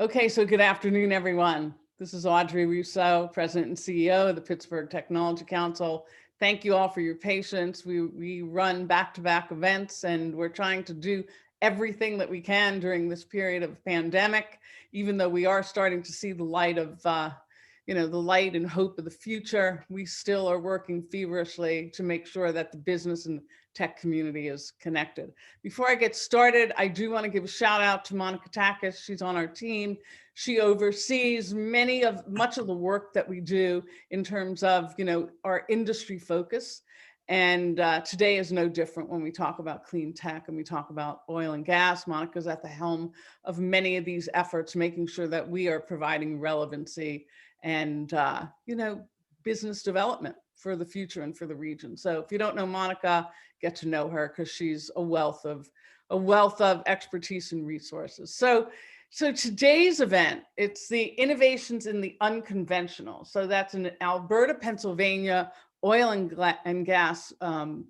Okay, so good afternoon, everyone. This is Audrey Russo, President and CEO of the Pittsburgh Technology Council. Thank you all for your patience. We run back-to-back events, and we're trying to do everything that we can during this period of pandemic, even though we are starting to see the light of, the light and hope of the future. We still are working feverishly to make sure that the business and tech community is connected. Before I get started, I do want to give a shout out to Monica Takis. She's on our team. She oversees much of the work that we do in terms of, our industry focus. And today is no different when we talk about clean tech and we talk about oil and gas. Monica's at the helm of many of these efforts, making sure that we are providing relevancy and, business development for the future and for the region. So if you don't know Monica, get to know her because she's a wealth of expertise and resources. So today's event, it's the innovations in the unconventional. So that's an Alberta-Pennsylvania oil and gas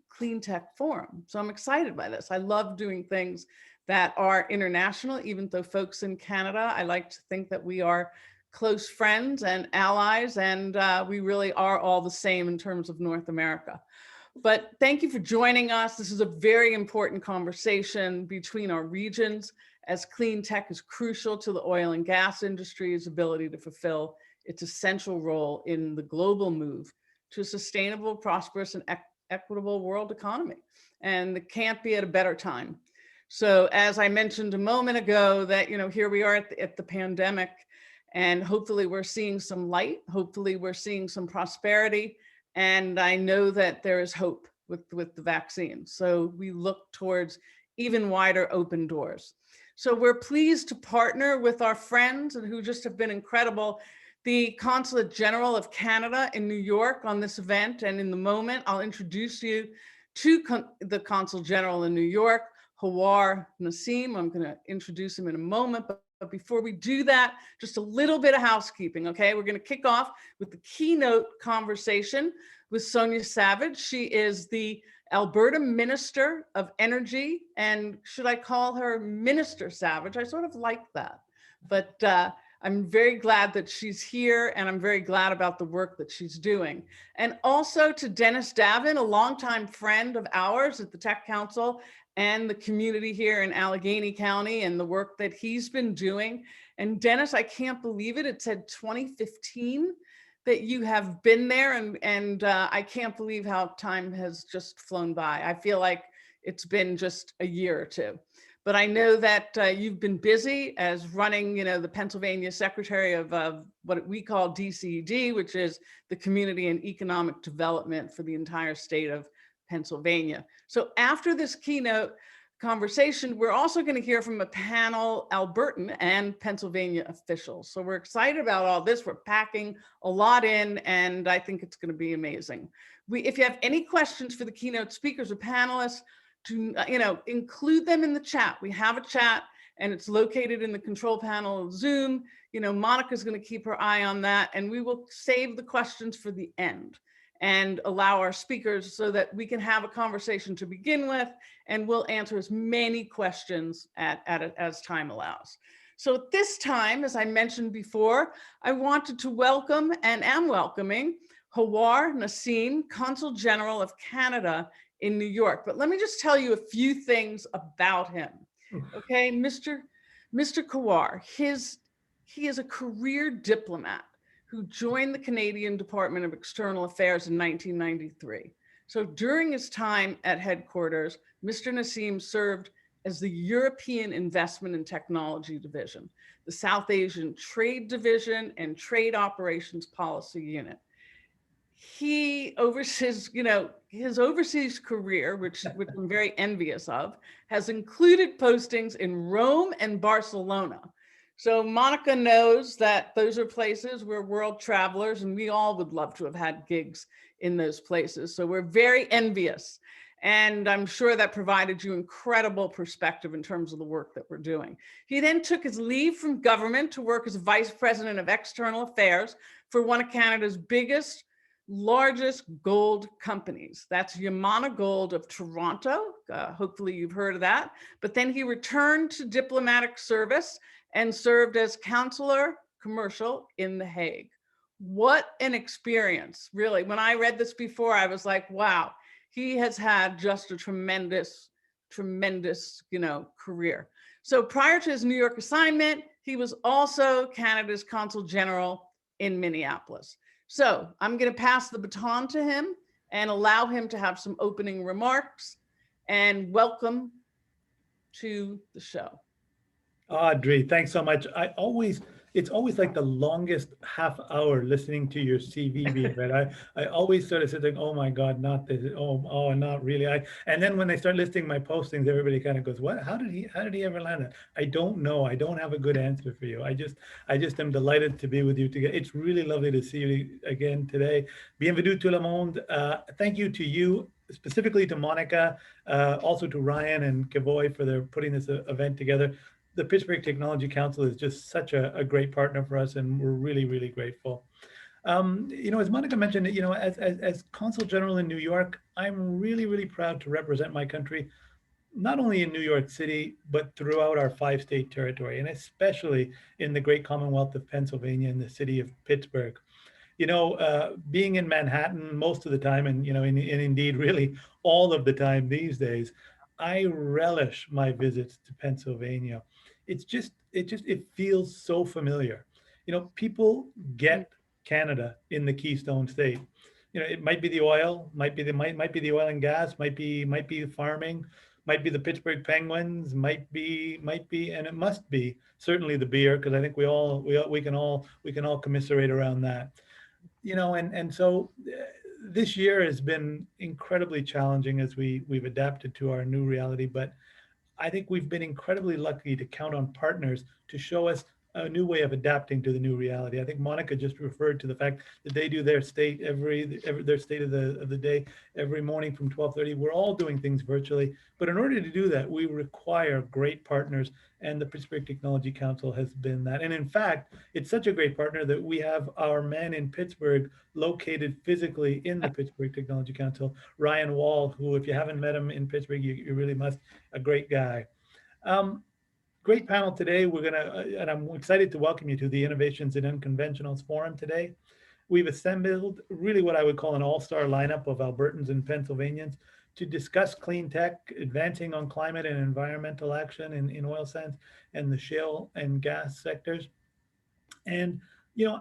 clean tech forum. So I'm excited by this. I love doing things that are international, even though folks in Canada, I like to think that we are close friends and allies, and we really are all the same in terms of North America. But thank you for joining us. This is a very important conversation between our regions, as clean tech is crucial to the oil and gas industry's ability to fulfill its essential role in the global move to a sustainable, prosperous, and equitable world economy. And it can't be at a better time. So as I mentioned a moment ago, that here we are at the pandemic, and hopefully we're seeing some light. Hopefully we're seeing some prosperity. And I know that there is hope with the vaccine. So we look towards even wider open doors. So we're pleased to partner with our friends and who just have been incredible, the Consulate General of Canada in New York on this event. And in the moment, I'll introduce you to the Consul General in New York, Hawar Nassim. I'm going to introduce him in a moment. But before we do that, just a little bit of housekeeping, okay? We're going to kick off with the keynote conversation with Sonja Savage. She is the Alberta Minister of Energy, and should I call her Minister Savage? I sort of like that, but I'm very glad that she's here, and I'm very glad about the work that she's doing. And also to Dennis Davin, a longtime friend of ours at the Tech Council and the community here in Allegheny County, and the work that he's been doing. And Dennis, I can't believe it. It said 2015 that you have been there, and I can't believe how time has just flown by. I feel like it's been just a year or two. But I know that you've been busy as running, the Pennsylvania Secretary of what we call DCED, which is the Community and Economic Development for the entire state of Pennsylvania. So after this keynote conversation, we're also going to hear from a panel Albertan and Pennsylvania officials. So we're excited about all this. We're packing a lot in, and I think it's going to be amazing. If you have any questions for the keynote speakers or panelists, to include them in the chat. We have a chat, and it's located in the control panel of Zoom. Monica's going to keep her eye on that, and we will save the questions for the end and allow our speakers so that we can have a conversation to begin with, and we'll answer as many questions as time allows. So at this time, as I mentioned before, I wanted to welcome and am welcoming Hawar Nassim, Consul General of Canada in New York. But let me just tell you a few things about him. Okay, Mr. Hawar, he is a career diplomat who joined the Canadian Department of External Affairs in 1993. So during his time at headquarters, Mr. Nassim served as the European Investment and Technology Division, the South Asian Trade Division, and Trade Operations Policy Unit. He oversees, his overseas career, which I'm very envious of, has included postings in Rome and Barcelona. So Monica knows that those are places where world travelers, and we all would love to have had gigs in those places. So we're very envious. And I'm sure that provided you incredible perspective in terms of the work that we're doing. He then took his leave from government to work as Vice President of External Affairs for one of Canada's biggest largest gold companies. That's Yamana Gold of Toronto. Hopefully you've heard of that. But then he returned to diplomatic service and served as counselor commercial in The Hague. What an experience, really. When I read this before, I was like, wow, he has had just a tremendous, career. So prior to his New York assignment, he was also Canada's Consul General in Minneapolis. So I'm going to pass the baton to him and allow him to have some opening remarks. And welcome to the show. Audrey, thanks so much. It's always like the longest half hour listening to your CV being read. I always sort of sit there, oh my God, not this, not really. And then when they start listing my postings, everybody kind of goes, what? How did he ever land that? I don't know. I don't have a good answer for you. I just am delighted to be with you together. It's really lovely to see you again today. Bienvenue tout le monde. Thank you to you, specifically to Monica, also to Ryan and Kavoy for their putting this event together. The Pittsburgh Technology Council is just such a great partner for us, and we're really, really grateful. As Monica mentioned, as Consul General in New York, I'm really, really proud to represent my country, not only in New York City, but throughout our 5-state territory, and especially in the great Commonwealth of Pennsylvania and the city of Pittsburgh. Being in Manhattan most of the time, and indeed really all of the time these days, I relish my visits to Pennsylvania. It feels so familiar. People get Canada in the Keystone State. It might be the oil, might be the oil and gas, might be farming, might be the Pittsburgh Penguins, might be, and it must be certainly the beer, because I think we can all commiserate around that. So this year has been incredibly challenging as we've adapted to our new reality, but I think we've been incredibly lucky to count on partners to show us a new way of adapting to the new reality. I think Monica just referred to the fact that they do their state their state of the day every morning from 12:30. We're all doing things virtually, but in order to do that, we require great partners, and the Pittsburgh Technology Council has been that. And in fact, it's such a great partner that we have our man in Pittsburgh located physically in the Pittsburgh Technology Council, Ryan Wall, who, if you haven't met him in Pittsburgh, you really must. A great guy. Great panel today. And I'm excited to welcome you to the Innovations in Unconventionals Forum today. We've assembled really what I would call an all-star lineup of Albertans and Pennsylvanians to discuss clean tech, advancing on climate and environmental action in oil sands and the shale and gas sectors. And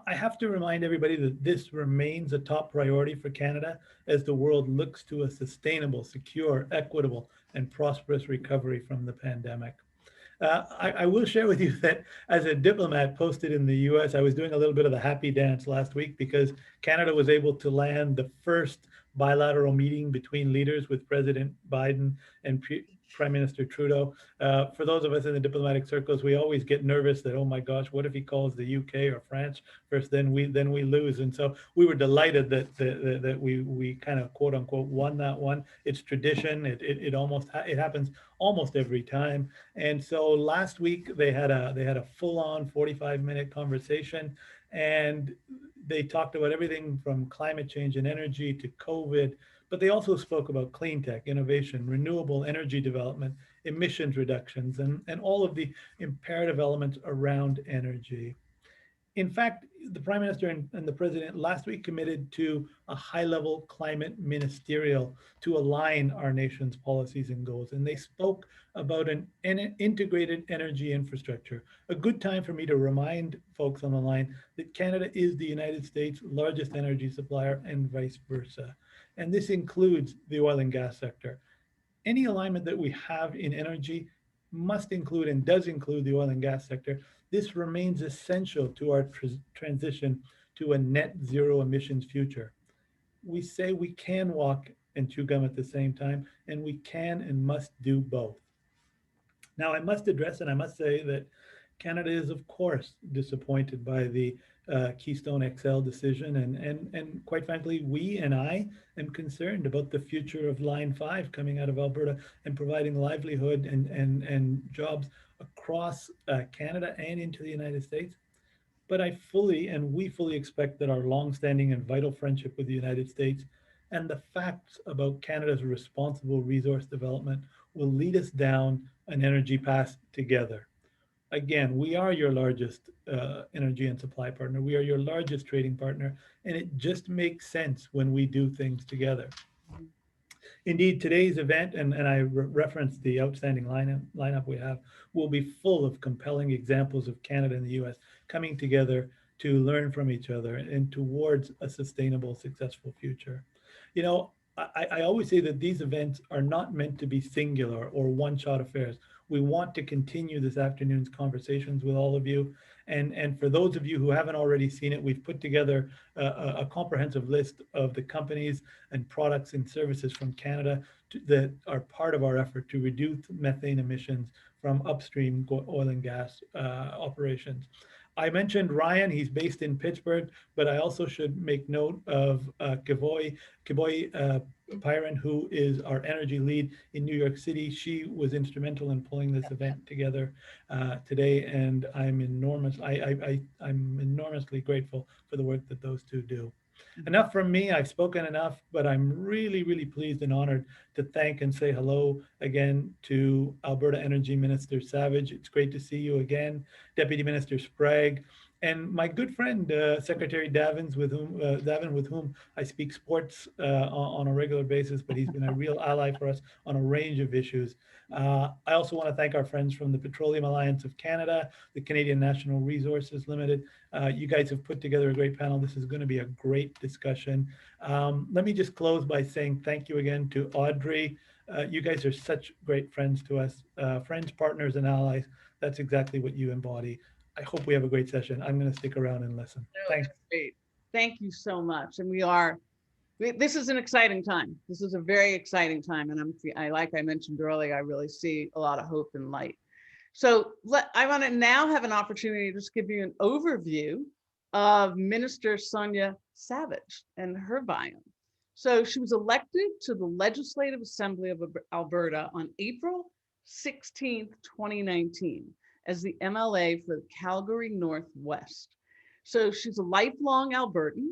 I have to remind everybody that this remains a top priority for Canada as the world looks to a sustainable, secure, equitable, and prosperous recovery from the pandemic. I will share with you that as a diplomat posted in the US, I was doing a little bit of the happy dance last week because Canada was able to land the first bilateral meeting between leaders with President Biden and Prime Minister Trudeau. For those of us in the diplomatic circles, we always get nervous that, oh my gosh, what if he calls the UK or France first? Then we lose. And so we were delighted that we kind of quote unquote won that one. It's tradition. It happens almost every time. And so last week they had a full-on 45-minute conversation, and they talked about everything from climate change and energy to COVID, but they also spoke about clean tech, innovation, renewable energy development, emissions reductions, and all of the imperative elements around energy. In fact, the Prime Minister and the President last week committed to a high-level climate ministerial to align our nation's policies and goals. And they spoke about an integrated energy infrastructure. A good time for me to remind folks on the line that Canada is the United States' largest energy supplier and vice versa. And this includes the oil and gas sector. Any alignment that we have in energy must include and does include the oil and gas sector. This remains essential to our transition to a net zero emissions future. We say we can walk and chew gum at the same time, and we can and must do both. Now, I must address and I must say that Canada is, of course, disappointed by the Keystone XL decision. And quite frankly, I am concerned about the future of Line 5 coming out of Alberta and providing livelihood and jobs across Canada and into the United States. But we fully expect that our longstanding and vital friendship with the United States and the facts about Canada's responsible resource development will lead us down an energy path together. Again, we are your largest energy and supply partner. We are your largest trading partner, and it just makes sense when we do things together. Indeed, today's event, and I referenced the outstanding lineup we have, will be full of compelling examples of Canada and the US coming together to learn from each other and towards a sustainable, successful future. You know, I always say that these events are not meant to be singular or one-shot affairs. We want to continue this afternoon's conversations with all of you. And for those of you who haven't already seen it, we've put together a comprehensive list of the companies and products and services from Canada that are part of our effort to reduce methane emissions from upstream oil and gas operations. I mentioned Ryan, he's based in Pittsburgh, but I also should make note of Kiboy Pyron, who is our energy lead in New York City. She was instrumental in pulling this event together today, and I'm enormously grateful for the work that those two do. Enough from me. I've spoken enough, but I'm really, really pleased and honored to thank and say hello again to Alberta Energy Minister Savage. It's great to see you again, Deputy Minister Sprague, and my good friend Secretary Davin, with whom I speak sports on a regular basis, but he's been a real ally for us on a range of issues. I also want to thank our friends from the Petroleum Alliance of Canada, the Canadian National Resources Limited. You guys have put together a great panel. This is going to be a great discussion. Let me just close by saying thank you again to Audrey. You guys are such great friends to us, friends, partners, and allies. That's exactly what you embody. I hope we have a great session. I'm going to stick around and listen. Thanks. Great. Thank you so much. And this is an exciting time. This is a very exciting time. And like I mentioned earlier, I really see a lot of hope and light. So I want to now have an opportunity to just give you an overview of Minister Sonja Savage and her bio. So she was elected to the Legislative Assembly of Alberta on April 16th, 2019 as the MLA for Calgary Northwest. So she's a lifelong Albertan.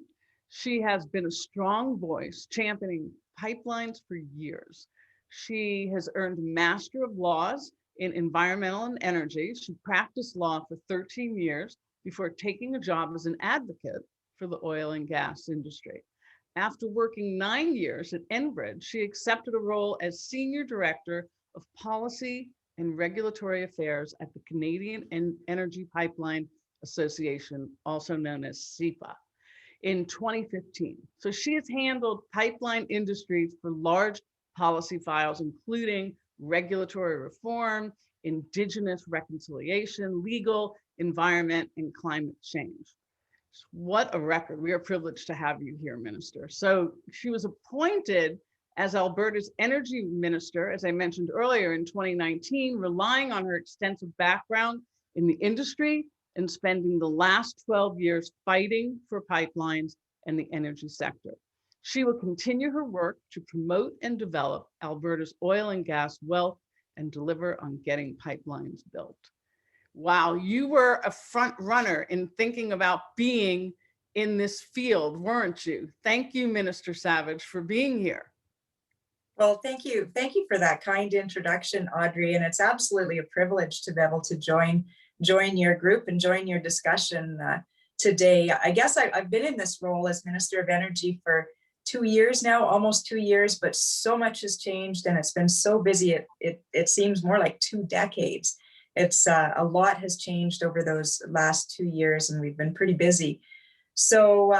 She has been a strong voice championing pipelines for years. She has earned Master of Laws in Environmental and Energy. She practiced law for 13 years before taking a job as an advocate for the oil and gas industry. After working 9 years at Enbridge, she accepted a role as Senior Director of Policy and Regulatory Affairs at the Canadian Energy Pipeline Association, also known as CEPA, in 2015. So she has handled pipeline industries for large policy files, including regulatory reform, Indigenous reconciliation, legal, environment, and climate change. What a record. We are privileged to have you here, Minister. So she was appointed as Alberta's energy minister, as I mentioned earlier, in 2019, relying on her extensive background in the industry and spending the last 12 years fighting for pipelines and the energy sector. She will continue her work to promote and develop Alberta's oil and gas wealth and deliver on getting pipelines built. Wow, you were a front runner in thinking about being in this field, weren't you? Thank you, Minister Savage, for being here. Well, thank you. Thank you for that kind introduction, Audrey. And it's absolutely a privilege to be able to join your group and join your discussion today. I guess I've been in this role as Minister of Energy for 2 years now, almost 2 years, but so much has changed and it's been so busy. It seems more like 2 decades. It's a lot has changed over those last 2 years and we've been pretty busy. So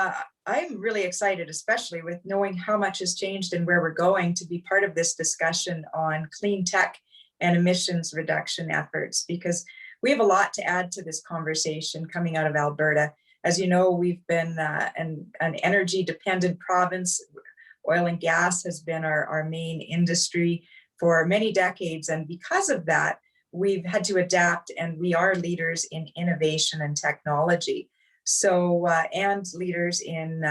I'm really excited, especially with knowing how much has changed and where we're going, to be part of this discussion on clean tech and emissions reduction efforts, because we have a lot to add to this conversation coming out of Alberta. As you know, we've been an energy dependent province. Oil and gas has been our main industry for many decades. And because of that, we've had to adapt, and we are leaders in innovation and technology. So, and leaders in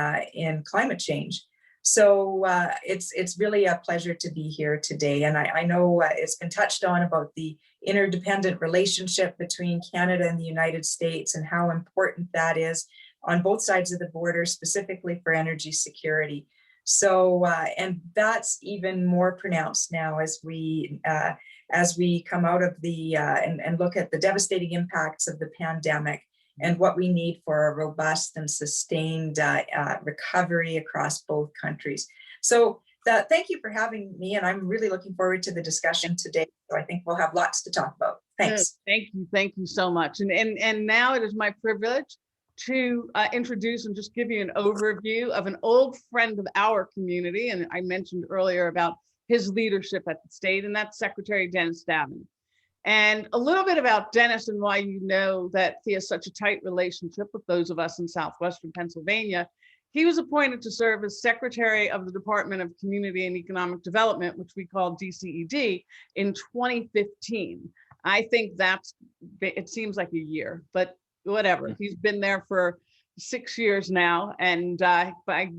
climate change. So it's really a pleasure to be here today. And I know it's been touched on about the interdependent relationship between Canada and the United States and how important that is on both sides of the border, specifically for energy security. So, and that's even more pronounced now as we come out of the and look at the devastating impacts of the pandemic and what we need for a robust and sustained recovery across both countries. So thank you for having me, and I'm really looking forward to the discussion today. So I think we'll have lots to talk about. Thanks. Thank you so much. And now it is my privilege to introduce and just give you an overview of an old friend of our community. And I mentioned earlier about his leadership at the state, and that's Secretary Dennis Davin. And a little bit about Dennis and why you know that he has such a tight relationship with those of us in Southwestern Pennsylvania. He was appointed to serve as Secretary of the Department of Community and Economic Development, which we call DCED, in 2015. I think it seems like a year, but whatever. He's been there for 6 years now, and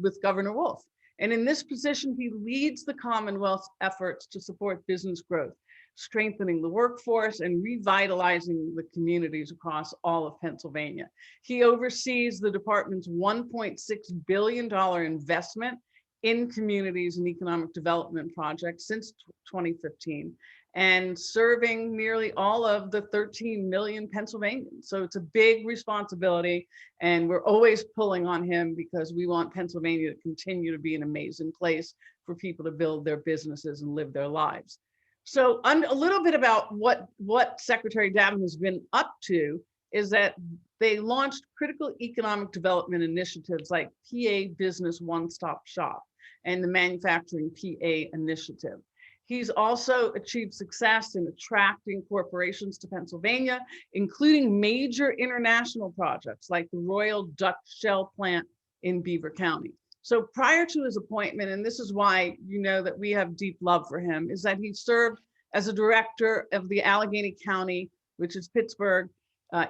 with Governor Wolf. And in this position, he leads the Commonwealth's efforts to support business growth, strengthening the workforce and revitalizing the communities across all of Pennsylvania. He oversees the department's $1.6 billion investment in communities and economic development projects since 2015, and serving nearly all of the 13 million Pennsylvanians. So it's a big responsibility, and we're always pulling on him because we want Pennsylvania to continue to be an amazing place for people to build their businesses and live their lives. So a little bit about what Secretary Davin has been up to is that they launched critical economic development initiatives like PA Business One-Stop Shop and the Manufacturing PA Initiative. He's also achieved success in attracting corporations to Pennsylvania, including major international projects like the Royal Dutch Shell plant in Beaver County. So prior to his appointment, and this is why you know that we have deep love for him, is that he served as a director of the Allegheny County, which is Pittsburgh,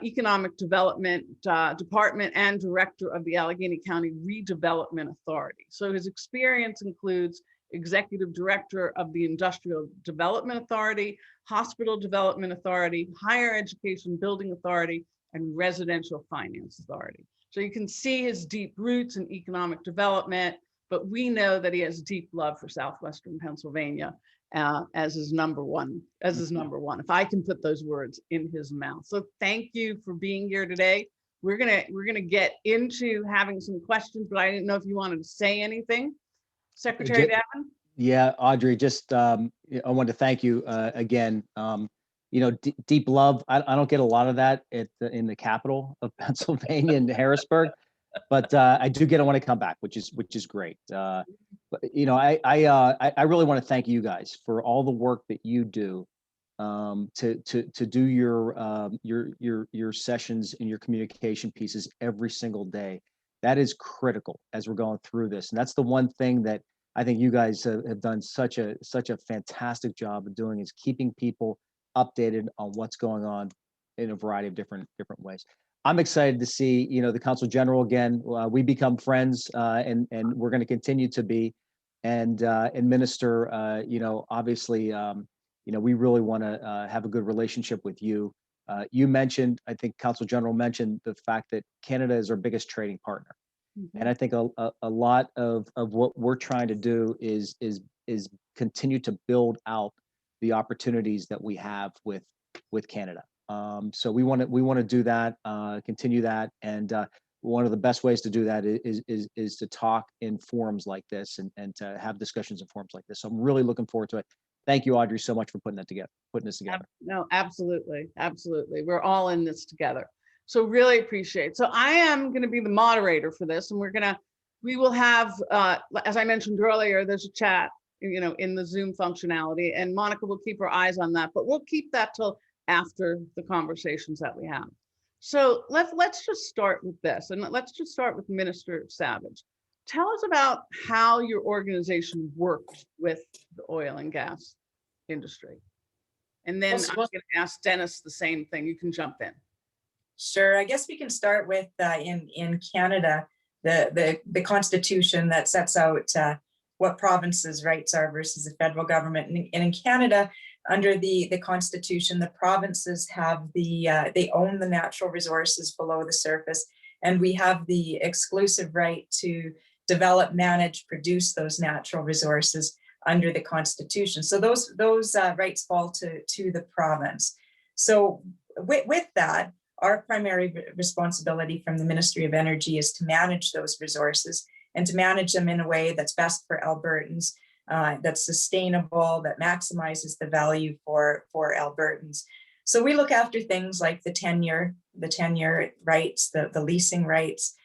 Economic Development Department, and director of the Allegheny County Redevelopment Authority. So his experience includes executive director of the Industrial Development Authority, Hospital Development Authority, Higher Education Building Authority, and Residential Finance Authority. So you can see his deep roots in economic development, but we know that he has deep love for Southwestern Pennsylvania as his number one, if I can put those words in his mouth. So thank you for being here today. We're gonna get into having some questions, but I didn't know if you wanted to say anything. Secretary Davin? Yeah, Audrey, just I wanted to thank you again. You know, deep love. I don't get a lot of that in the capital of Pennsylvania, in Harrisburg, but I do get it when I come back, which is great. But you know, I really want to thank you guys for all the work that you do to do your sessions and your communication pieces every single day. That is critical as we're going through this, and that's the one thing that I think you guys have done such a fantastic job of doing, is keeping people updated on what's going on in a variety of different ways. I'm excited to see, you know, the Consul General again. We become friends, and we're going to continue to be, and Minister, you know, obviously, you know, we really want to have a good relationship with you. You mentioned, I think Consul General mentioned the fact that Canada is our biggest trading partner. Mm-hmm. And I think a lot of what we're trying to do is continue to build out the opportunities that we have with Canada. So we want to do that, continue that, and one of the best ways to do that is to talk in forums like this and to have discussions in forums like this. So I'm really looking forward to it. Thank you, Audrey, so much for putting this together. No, absolutely. We're all in this together. So really appreciate it. So I am going to be the moderator for this, and we will have, as I mentioned earlier, there's a chat, you know, in the Zoom functionality, and Monica will keep her eyes on that, but we'll keep that till after the conversations that we have. So let's just start with this, and let's just start with Minister Savage. Tell us about how your organization works with the oil and gas industry. And then I'm going to ask Dennis the same thing. You can jump in. Sure. I guess we can start with in Canada, the Constitution that sets out what provinces' rights are versus the federal government. And in Canada, under the Constitution, the provinces have they own the natural resources below the surface, and we have the exclusive right to develop, manage, produce those natural resources under the Constitution. So those rights fall to the province. So with that, our primary responsibility from the Ministry of Energy is to manage those resources and to manage them in a way that's best for Albertans, that's sustainable, that maximizes the value for Albertans. So we look after things like the tenure rights, the leasing rights.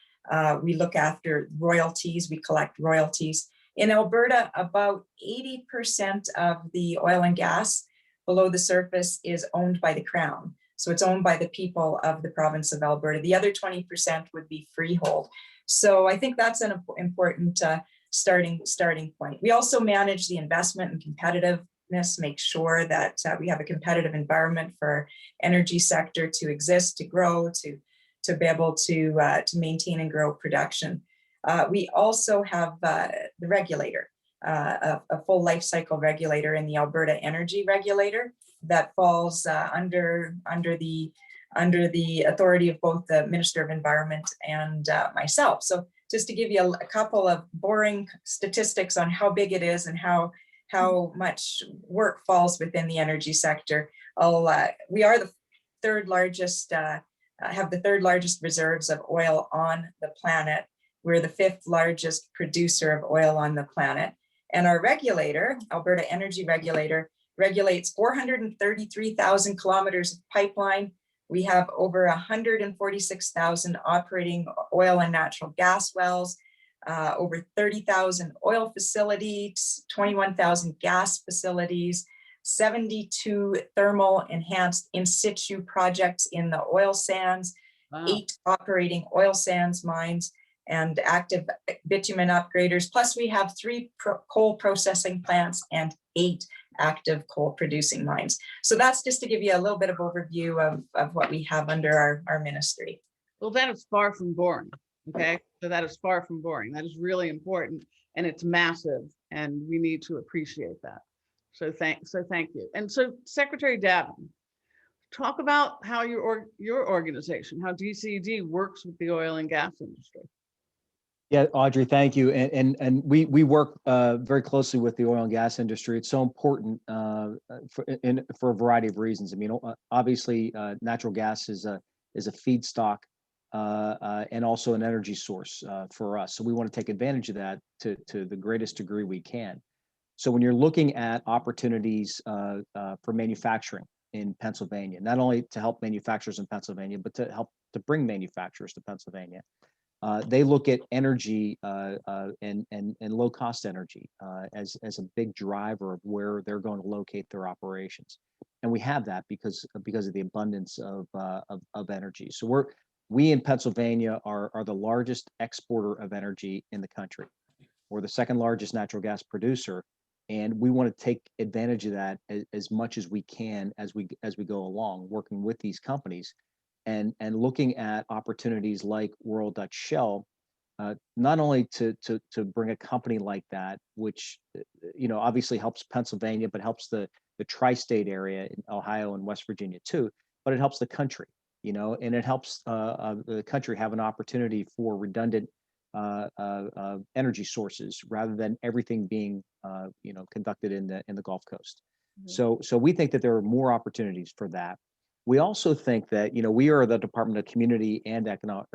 We look after royalties, we collect royalties. In Alberta, about 80% of the oil and gas below the surface is owned by the Crown. So it's owned by the people of the province of Alberta. The other 20% would be freehold. So I think that's an important starting point. We also manage the investment and competitiveness, make sure that we have a competitive environment for energy sector to exist, to grow, to be able to maintain and grow production. We also have the regulator, a full life cycle regulator in the Alberta Energy Regulator that falls under the authority of both the Minister of Environment and myself. So just to give you a couple of boring statistics on how big it is and how much work falls within the energy sector. We are the third largest, have the third largest reserves of oil on the planet. We're the fifth largest producer of oil on the planet. And our regulator, Alberta Energy Regulator, regulates 433,000 kilometers of pipeline. We have over 146,000 operating oil and natural gas wells, over 30,000 oil facilities, 21,000 gas facilities, 72 thermal enhanced in situ projects in the oil sands, wow. 8 operating oil sands mines, and active bitumen upgraders. Plus we have 3 coal processing plants and 8 active coal producing mines. So that's just to give you a little bit of overview of what we have under our ministry. Well, that is far from boring. Okay, so that is far from boring. That is really important, and it's massive, and we need to appreciate that. So thank you. And so Secretary Davin, talk about how your organization, how DCED works with the oil and gas industry. Yeah, Audrey, thank you. And we work very closely with the oil and gas industry. It's so important for a variety of reasons. I mean, obviously, natural gas is a feedstock and also an energy source for us. So we want to take advantage of that to the greatest degree we can. So when you're looking at opportunities for manufacturing in Pennsylvania, not only to help manufacturers in Pennsylvania, but to help to bring manufacturers to Pennsylvania. They look at energy and low cost energy as a big driver of where they're going to locate their operations, and we have that because of the abundance of energy. So we in Pennsylvania are the largest exporter of energy in the country. We're the second largest natural gas producer, and we want to take advantage of that as much as we can as we go along, working with these companies. And looking at opportunities like World Dutch Shell, not only to bring a company like that, which obviously helps Pennsylvania, but helps the tri-state area in Ohio and West Virginia too. But it helps the country, and it helps the country have an opportunity for redundant energy sources rather than everything being conducted in the Gulf Coast. Mm-hmm. So we think that there are more opportunities for that. We also think that, we are the Department of Community and Economic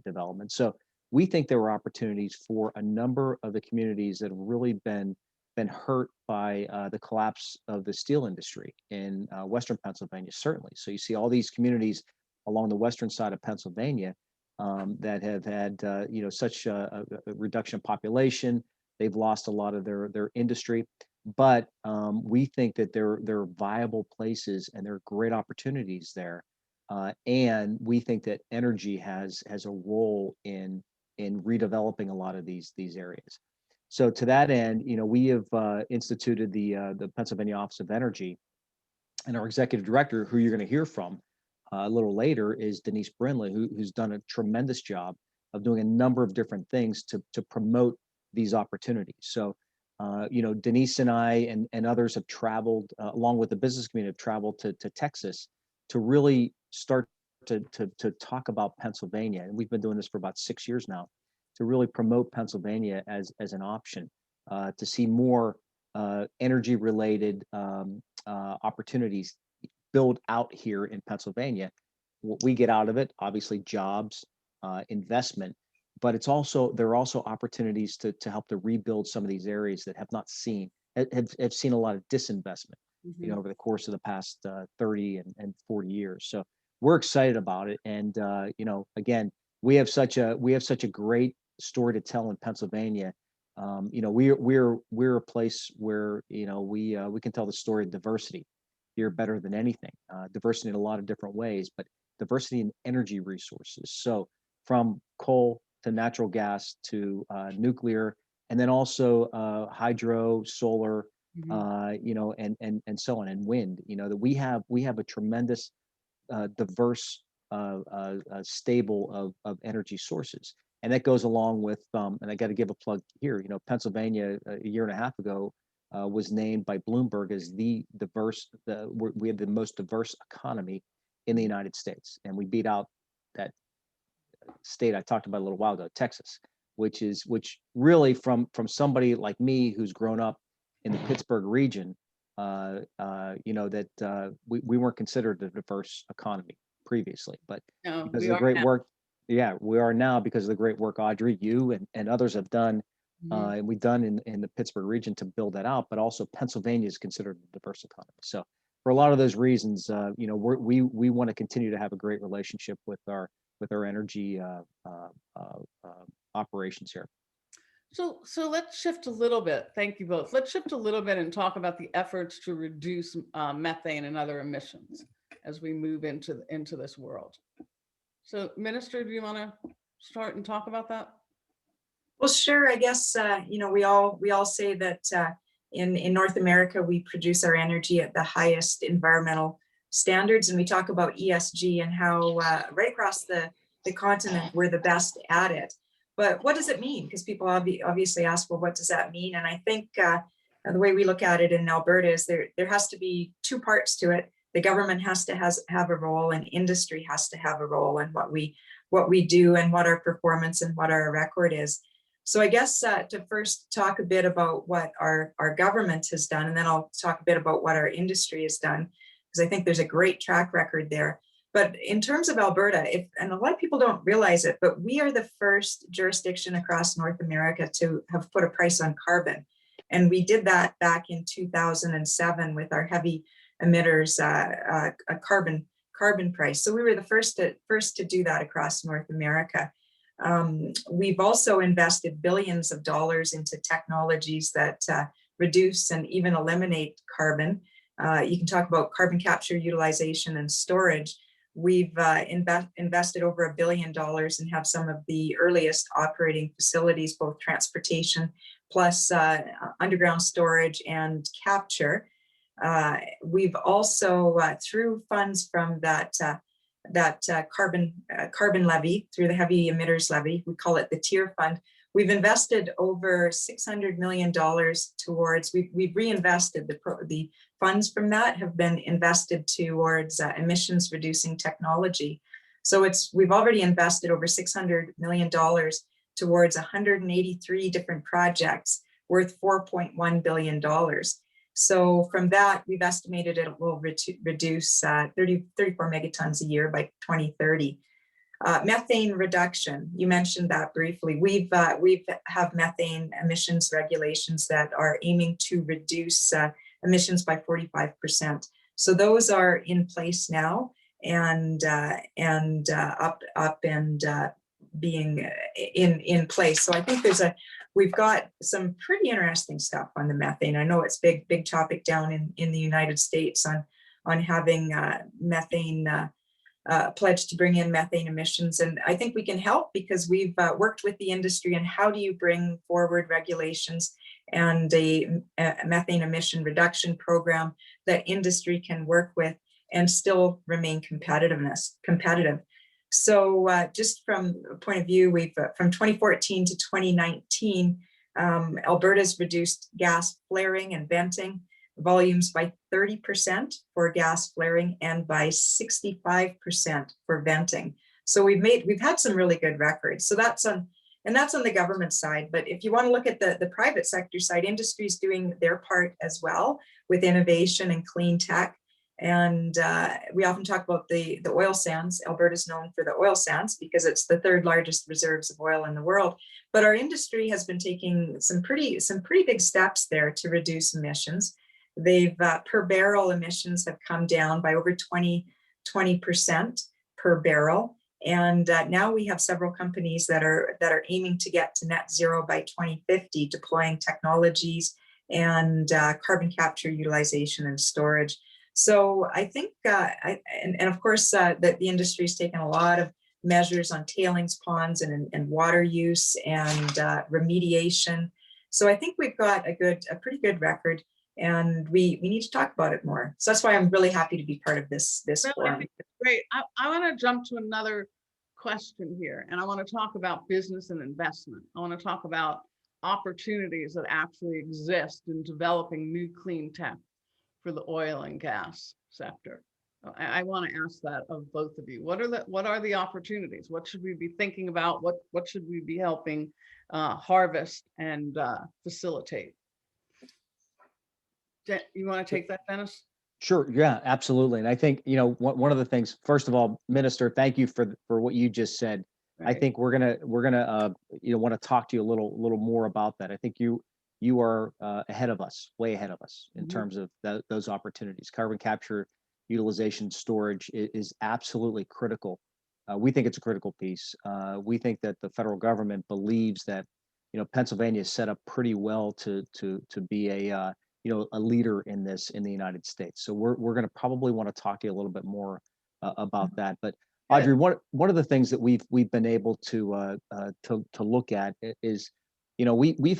Development. So we think there are opportunities for a number of the communities that have really been hurt by the collapse of the steel industry in Western Pennsylvania, certainly. So you see all these communities along the western side of Pennsylvania that have had, such a reduction in population. They've lost a lot of their industry. But we think that there are viable places and there are great opportunities there, and we think that energy has a role in redeveloping a lot of these areas. So to that end, we have instituted the Pennsylvania Office of Energy, and our executive director, who you're going to hear from a little later, is Denise Brindley, who's done a tremendous job of doing a number of different things to promote these opportunities. So Denise and I and others have traveled, along with the business community, have traveled to Texas to really start to talk about Pennsylvania. And we've been doing this for about 6 years now, to really promote Pennsylvania as an option, to see more energy related opportunities build out here in Pennsylvania. What we get out of it, obviously jobs, investment, but there are also opportunities to help to rebuild some of these areas that have seen a lot of disinvestment, over the course of the past 30 and 40 years. So we're excited about it. And, again, we have such a great story to tell in Pennsylvania. We're a place where, we can tell the story of diversity here better than anything. Diversity in a lot of different ways, but diversity in energy resources. So from coal to natural gas to nuclear, and then also hydro, solar, and so on, and wind. That we have a tremendous, diverse, stable of energy sources, and that goes along with. And I got to give a plug here. Pennsylvania a year and a half ago was named by Bloomberg as we have the most diverse economy in the United States, and we beat out that state I talked about a little while ago, Texas, which really from somebody like me who's grown up in the Pittsburgh region, that we weren't considered a diverse economy previously, but because of the great work, we are now because of the great work Audrey, you and others have done, and we've done in the Pittsburgh region to build that out, but also Pennsylvania is considered a diverse economy. So for a lot of those reasons, we want to continue to have a great relationship with our energy operations here. So let's shift a little bit. Thank you both. Let's shift a little bit and talk about the efforts to reduce methane and other emissions as we move into this world. So, Minister, do you want to start and talk about that? Well, sure. I guess we all say that in North America we produce our energy at the highest environmental standards, and we talk about ESG and how right across the continent we're the best at it. But what does it mean? Because people obviously ask, well, what does that mean? And I think the way we look at it in Alberta is there has to be two parts to it. The government has to have a role, and industry has to have a role in what we do and what our performance and what our record is. So I guess to first talk a bit about what our government has done, and then I'll talk a bit about what our industry has done, because I think there's a great track record there. But in terms of Alberta, and a lot of people don't realize it, but we are the first jurisdiction across North America to have put a price on carbon. And we did that back in 2007 with our heavy emitters a carbon price. So we were the first to do that across North America. We've also invested billions of dollars into technologies that reduce and even eliminate carbon. You can talk about carbon capture, utilization, and storage. We've invested over $1 billion and have some of the earliest operating facilities, both transportation plus underground storage and capture. We've also, through funds from that carbon levy, through the heavy emitters levy, we call it the tier fund, we've invested over $600 million towards, we've reinvested the funds from that have been invested towards emissions reducing technology. So we've already invested over $600 million towards 183 different projects worth $4.1 billion. So from that, we've estimated it will reduce 34 megatons a year by 2030. Methane reduction, you mentioned that briefly. We have methane emissions regulations that are aiming to reduce emissions by 45%. So those are in place now and up and being in place. So I think we've got some pretty interesting stuff on the methane. I know it's big topic down in the United States on having methane pledge to bring in methane emissions. And I think we can help because we've worked with the industry on how do you bring forward regulations and a methane emission reduction program that industry can work with and still remain competitive. So just from a point of view, we've from 2014 to 2019, Alberta's reduced gas flaring and venting volumes by 30% for gas flaring and by 65% for venting. So we've had some really good records. So that's on the government side. But if you want to look at the private sector side, industry's doing their part as well with innovation and clean tech. And we often talk about the oil sands. Alberta's known for the oil sands because it's the third largest reserves of oil in the world. But our industry has been taking some pretty big steps there to reduce emissions. They've per barrel emissions have come down by over 20% per barrel. And now we have several companies that are aiming to get to net zero by 2050, deploying technologies and carbon capture, utilization, and storage. So I think, and of course, that the industry's taken a lot of measures on tailings ponds and water use and remediation. So I think we've got a pretty good record, and we need to talk about it more. So that's why I'm really happy to be part of this forum. Great. I want to jump to another question here, and I want to talk about business and investment. I want to talk about opportunities that actually exist in developing new clean tech for the oil and gas sector. I want to ask that of both of you. What are the opportunities? What should we be thinking about? What should we be helping harvest and facilitate? You want to take that, Dennis? Sure. Yeah, absolutely. And I think, one of the things, first of all, Minister, thank you for what you just said. Right. I think we're gonna want to talk to you a little more about that. I think you are ahead of us, way ahead of us in terms of those opportunities. Carbon capture, utilization, storage is absolutely critical. We think it's a critical piece. We think that the federal government believes that Pennsylvania is set up pretty well to be a leader in this in the United States. So we're going to probably want to talk to you a little bit more about that. But Audrey, one of the things that we've been able to look at is, we've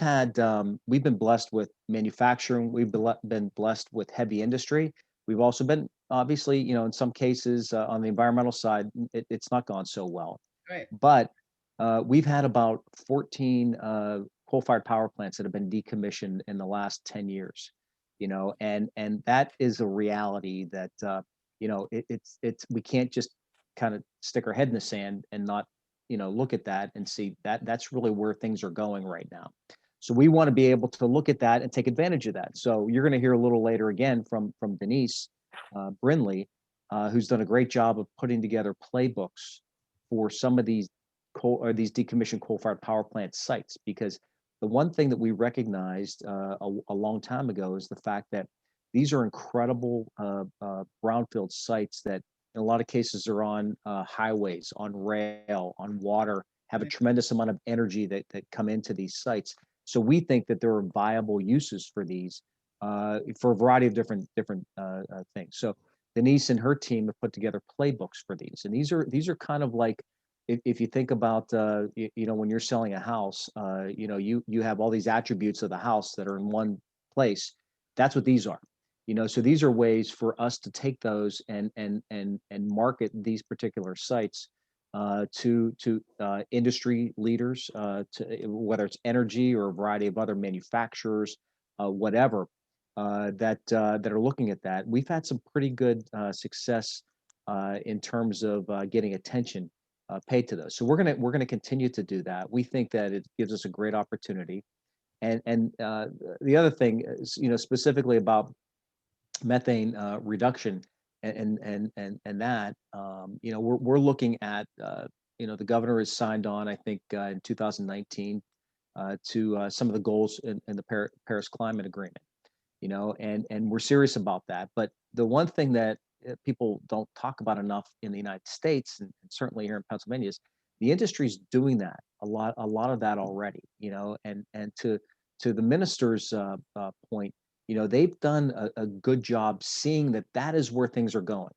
been blessed with manufacturing. We've been blessed with heavy industry. We've also been, obviously, in some cases on the environmental side, it's not gone so well. Right. But we've had about 14 coal-fired power plants that have been decommissioned in the last 10 years, and that is a reality that, we can't just kind of stick our head in the sand and not, look at that and see that that's really where things are going right now. So we want to be able to look at that and take advantage of that. So you're going to hear a little later again from Denise Brindley, who's done a great job of putting together playbooks for some of these decommissioned coal-fired power plant sites, because the one thing that we recognized a long time ago is the fact that these are incredible brownfield sites that in a lot of cases are on highways, on rail, on water, have a tremendous amount of energy that come into these sites. So we think that there are viable uses for these for a variety of different things. So Denise and her team have put together playbooks for these, and these are kind of like, if you think about when you're selling a house, you have all these attributes of the house that are in one place. That's what these are. So these are ways for us to take those and market these particular sites to industry leaders, to whether it's energy or a variety of other manufacturers, whatever, that are looking at that. We've had some pretty good success in terms of getting attention paid to those. So we're gonna continue to do that. We think that it gives us a great opportunity. And the other thing is, specifically about methane reduction and that, we're looking at, the governor has signed on, I think, in 2019 to some of the goals in the Paris Climate Agreement, and we're serious about that. But the one thing that people don't talk about enough in the United States, and certainly here in Pennsylvania, is the industry's doing that a lot of that already, and to the minister's point, they've done a good job seeing that is where things are going.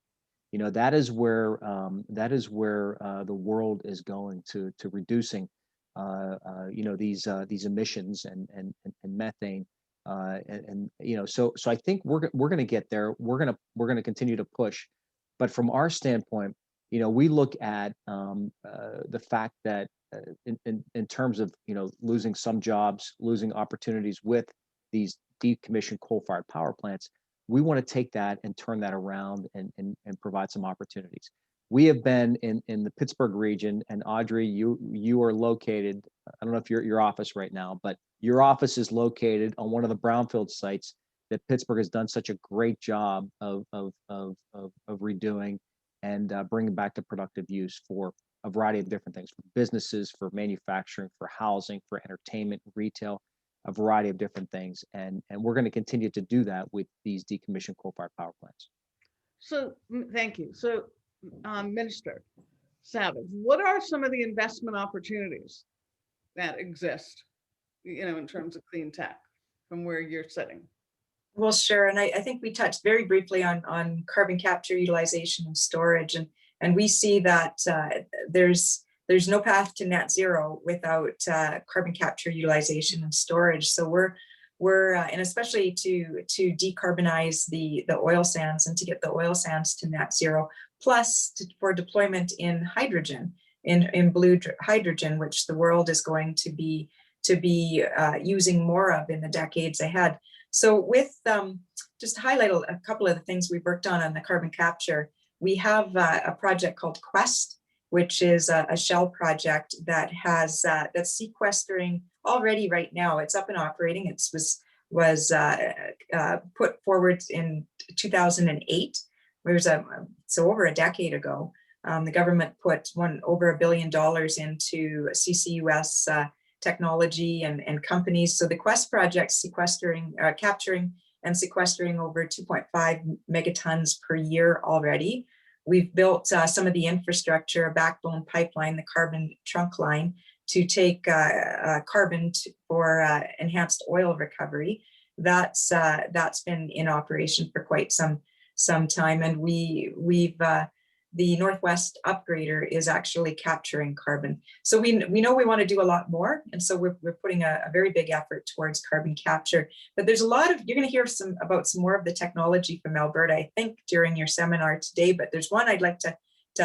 That is where the world is going to reducing these emissions and methane. So I think we're going to get there. We're going to continue to push, but from our standpoint, we look at the fact that in terms of, losing some jobs, losing opportunities with these decommissioned coal-fired power plants, we want to take that and turn that around and provide some opportunities. We have been in the Pittsburgh region, and Audrey, you are located, I don't know if you're at your office right now, but your office is located on one of the brownfield sites that Pittsburgh has done such a great job of redoing and bringing back to productive use for a variety of different things, for businesses, for manufacturing, for housing, for entertainment, retail, a variety of different things. And we're going to continue to do that with these decommissioned coal-fired power plants. So thank you. So Minister Savage, what are some of the investment opportunities that exist, in terms of clean tech from where you're sitting? Well, sure. And I think we touched very briefly on carbon capture, utilization, and storage. And we see that there's no path to net zero without carbon capture, utilization, and storage. So we're and especially to decarbonize the oil sands and to get the oil sands to net zero, plus for deployment in hydrogen, in blue hydrogen, which the world is going to be using more of in the decades ahead. So with just to highlight a couple of the things we've worked on the carbon capture, we have a project called Quest, which is a Shell project that has that's sequestering already right now. It's up and operating. It was put forward in 2008. So over a decade ago. The government put over $1 billion into CCUS technology and companies. So the Quest project capturing and sequestering over 2.5 megatons per year already. We've built some of the infrastructure, a backbone pipeline, the carbon trunk line, to take carbon for enhanced oil recovery. That's been in operation for quite some time, and we've the Northwest Upgrader is actually capturing carbon. So we know we want to do a lot more, and so we're putting a very big effort towards carbon capture. But there's a lot of, you're going to hear about some more of the technology from Alberta, I think, during your seminar today. But there's one I'd like to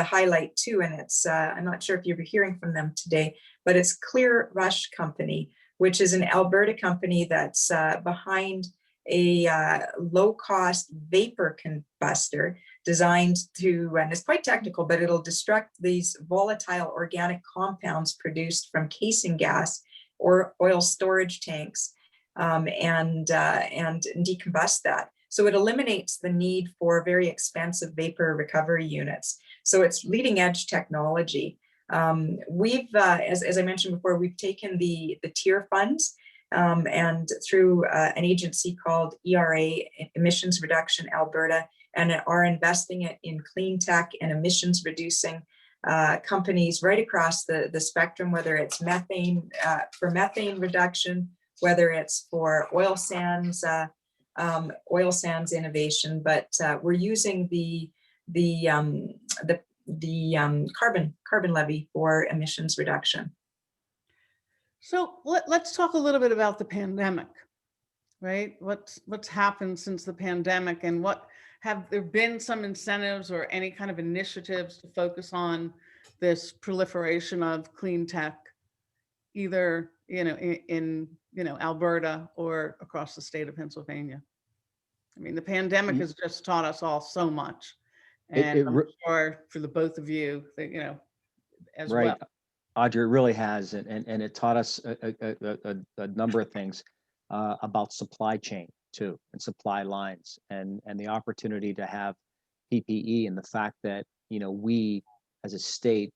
highlight too, and it's I'm not sure if you're hearing from them today, but it's Clear Rush Company, which is an Alberta company that's behind a low-cost vapor combustor designed to, and it's quite technical, but it'll destruct these volatile organic compounds produced from casing gas or oil storage tanks and decombust that. So it eliminates the need for very expensive vapor recovery units. So it's leading edge technology. We've, as I mentioned before, we've taken the tier funds and through an agency called ERA, Emissions Reduction Alberta, and are investing it in clean tech and emissions reducing companies right across the spectrum, whether it's methane for methane reduction, whether it's for oil sands innovation, but we're using the carbon levy for emissions reduction. So let's talk a little bit about the pandemic, right? What's happened since the pandemic, and have there been some incentives or any kind of initiatives to focus on this proliferation of clean tech, either in Alberta or across the state of Pennsylvania? I mean, the pandemic has just taught us all so much, and I'm sure for the both of you, that, as right. well. Audrey, it really has, and it taught us a number of things about supply chain too, and supply lines, and the opportunity to have PPE, and the fact that we as a state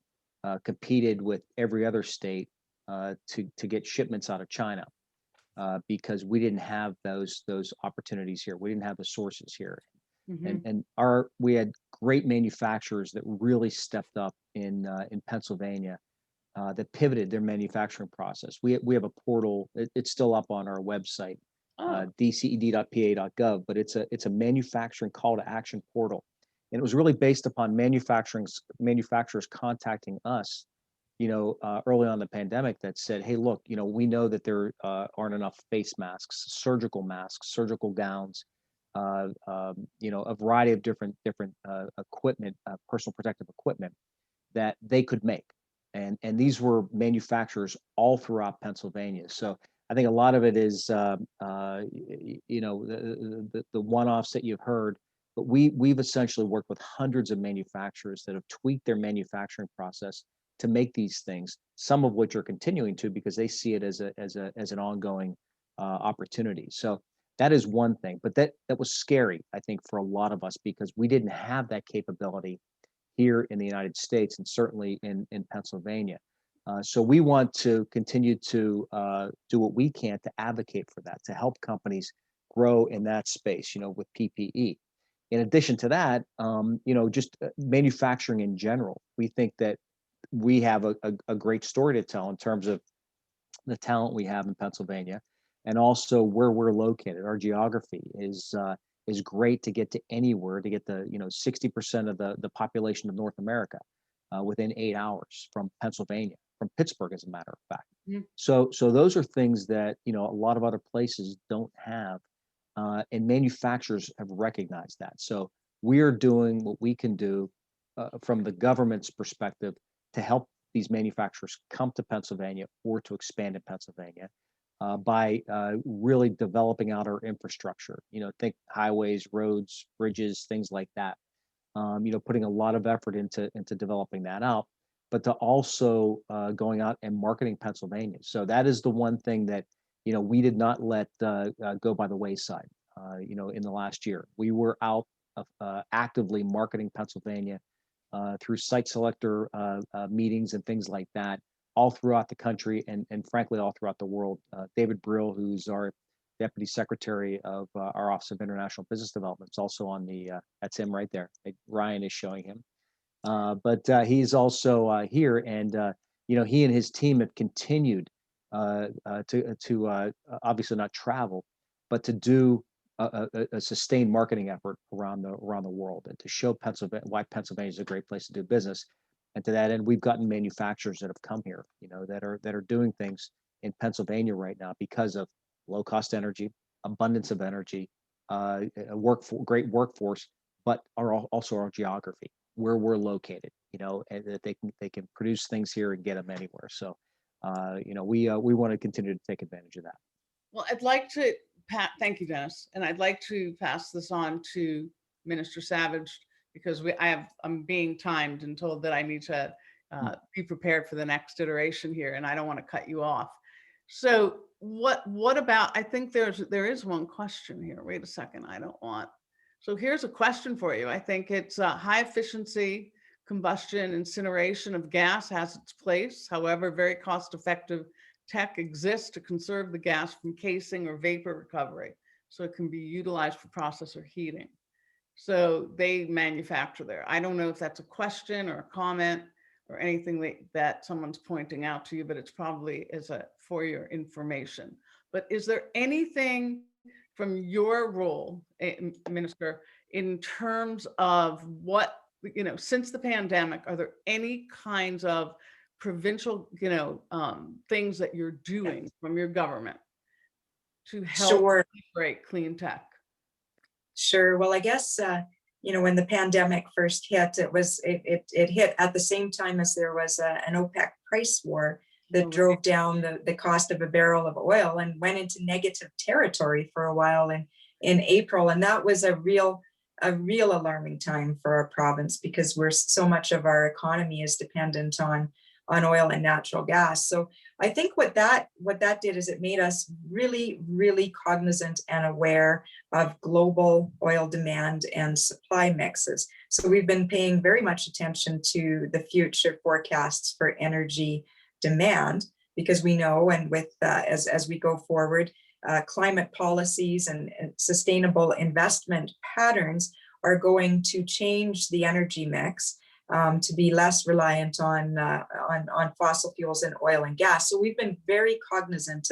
competed with every other state to get shipments out of China because we didn't have those opportunities here. We didn't have the sources here, and we had great manufacturers that really stepped up in Pennsylvania. That pivoted their manufacturing process. We have a portal. It's still up on our website, dced.pa.gov, but it's a manufacturing call to action portal, and it was really based upon manufacturers contacting us, early on in the pandemic, that said, hey, look, we know that there aren't enough face masks, surgical gowns, a variety of different equipment, personal protective equipment that they could make. And these were manufacturers all throughout Pennsylvania. So I think a lot of it is, the one-offs that you've heard, but we've essentially worked with hundreds of manufacturers that have tweaked their manufacturing process to make these things, some of which are continuing to because they see it as an ongoing opportunity. So that is one thing, but that was scary, I think, for a lot of us because we didn't have that capability here in the United States and certainly in Pennsylvania. So we want to continue to do what we can to advocate for that, to help companies grow in that space, with PPE. In addition to that, just manufacturing in general, we think that we have a great story to tell in terms of the talent we have in Pennsylvania and also where we're located. Our geography is great to get to anywhere, to get the 60% of the population of North America within 8 hours from Pennsylvania, from Pittsburgh, as a matter of fact. Mm. So those are things that a lot of other places don't have, and manufacturers have recognized that. So we are doing what we can do from the government's perspective to help these manufacturers come to Pennsylvania or to expand in Pennsylvania. By really developing out our infrastructure, think highways, roads, bridges, things like that. Putting a lot of effort into developing that out, but to also going out and marketing Pennsylvania. So that is the one thing that we did not let go by the wayside. In the last year, we were out actively marketing Pennsylvania through site selector meetings and things like that, all throughout the country and frankly, all throughout the world. David Brill, who's our Deputy Secretary of our Office of International Business Development, is also on that's him right there. Ryan is showing him. But he's also here, and he and his team have continued to obviously not travel, but to do a sustained marketing effort around the world and to show Pennsylvania why Pennsylvania is a great place to do business. And to that end, we've gotten manufacturers that have come here, that are doing things in Pennsylvania right now because of low cost energy, abundance of energy, great workforce, but also our geography, where we're located, and that they can produce things here and get them anywhere. So, we want to continue to take advantage of that. Well, I'd like to thank you, Dennis, and I'd like to pass this on to Minister Savage, because I'm being timed and told that I need to be prepared for the next iteration here, and I don't want to cut you off. So what about, I think there is one question here. Wait a second, so here's a question for you. I think it's high efficiency combustion incineration of gas has its place. However, very cost effective tech exists to conserve the gas from casing or vapor recovery, so it can be utilized for process or heating. So they manufacture there. I don't know if that's a question or a comment or anything that someone's pointing out to you, but it's probably for your information. But is there anything from your role, Minister, in terms of what, since the pandemic, are there any kinds of provincial, things that you're doing from your government to help integrate clean tech? Sure. Well, I guess, when the pandemic first hit, it hit at the same time as there was an OPEC price war that drove down the cost of a barrel of oil and went into negative territory for a while in April. And that was a real alarming time for our province, because so much of our economy is dependent on oil and natural gas. So I think what that did is it made us really, really cognizant and aware of global oil demand and supply mixes. So we've been paying very much attention to the future forecasts for energy demand, because we know, and with as we go forward, climate policies and sustainable investment patterns are going to change the energy mix to be less reliant on fossil fuels and oil and gas. So we've been very cognizant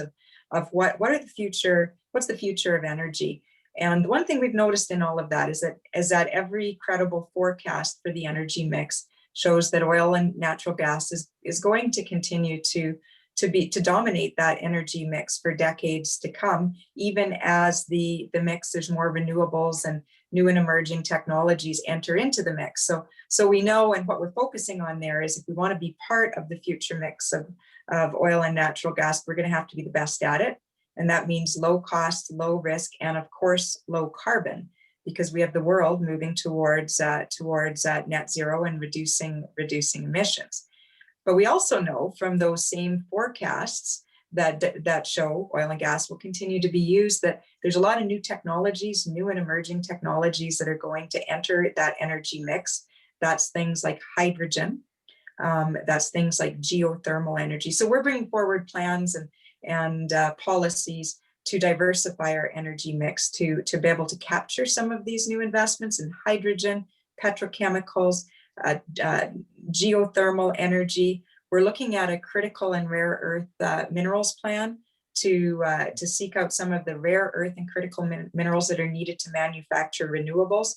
of what's the future of energy. And one thing we've noticed in all of that is that every credible forecast for the energy mix shows that oil and natural gas is going to continue to to dominate that energy mix for decades to come, even as the mix, there's more renewables and new and emerging technologies enter into the mix. So we know, and what we're focusing on there is, if we want to be part of the future mix of oil and natural gas, we're going to have to be the best at it. And that means low cost, low risk, and of course, low carbon, because we have the world moving towards net zero and reducing emissions. But we also know from those same forecasts that show oil and gas will continue to be used, that there's a lot of new technologies, new and emerging technologies that are going to enter that energy mix. That's things like hydrogen. That's things like geothermal energy. So we're bringing forward plans and policies to diversify our energy mix to be able to capture some of these new investments in hydrogen, petrochemicals, geothermal energy. We're looking at a critical and rare earth minerals plan to seek out some of the rare earth and critical minerals that are needed to manufacture renewables,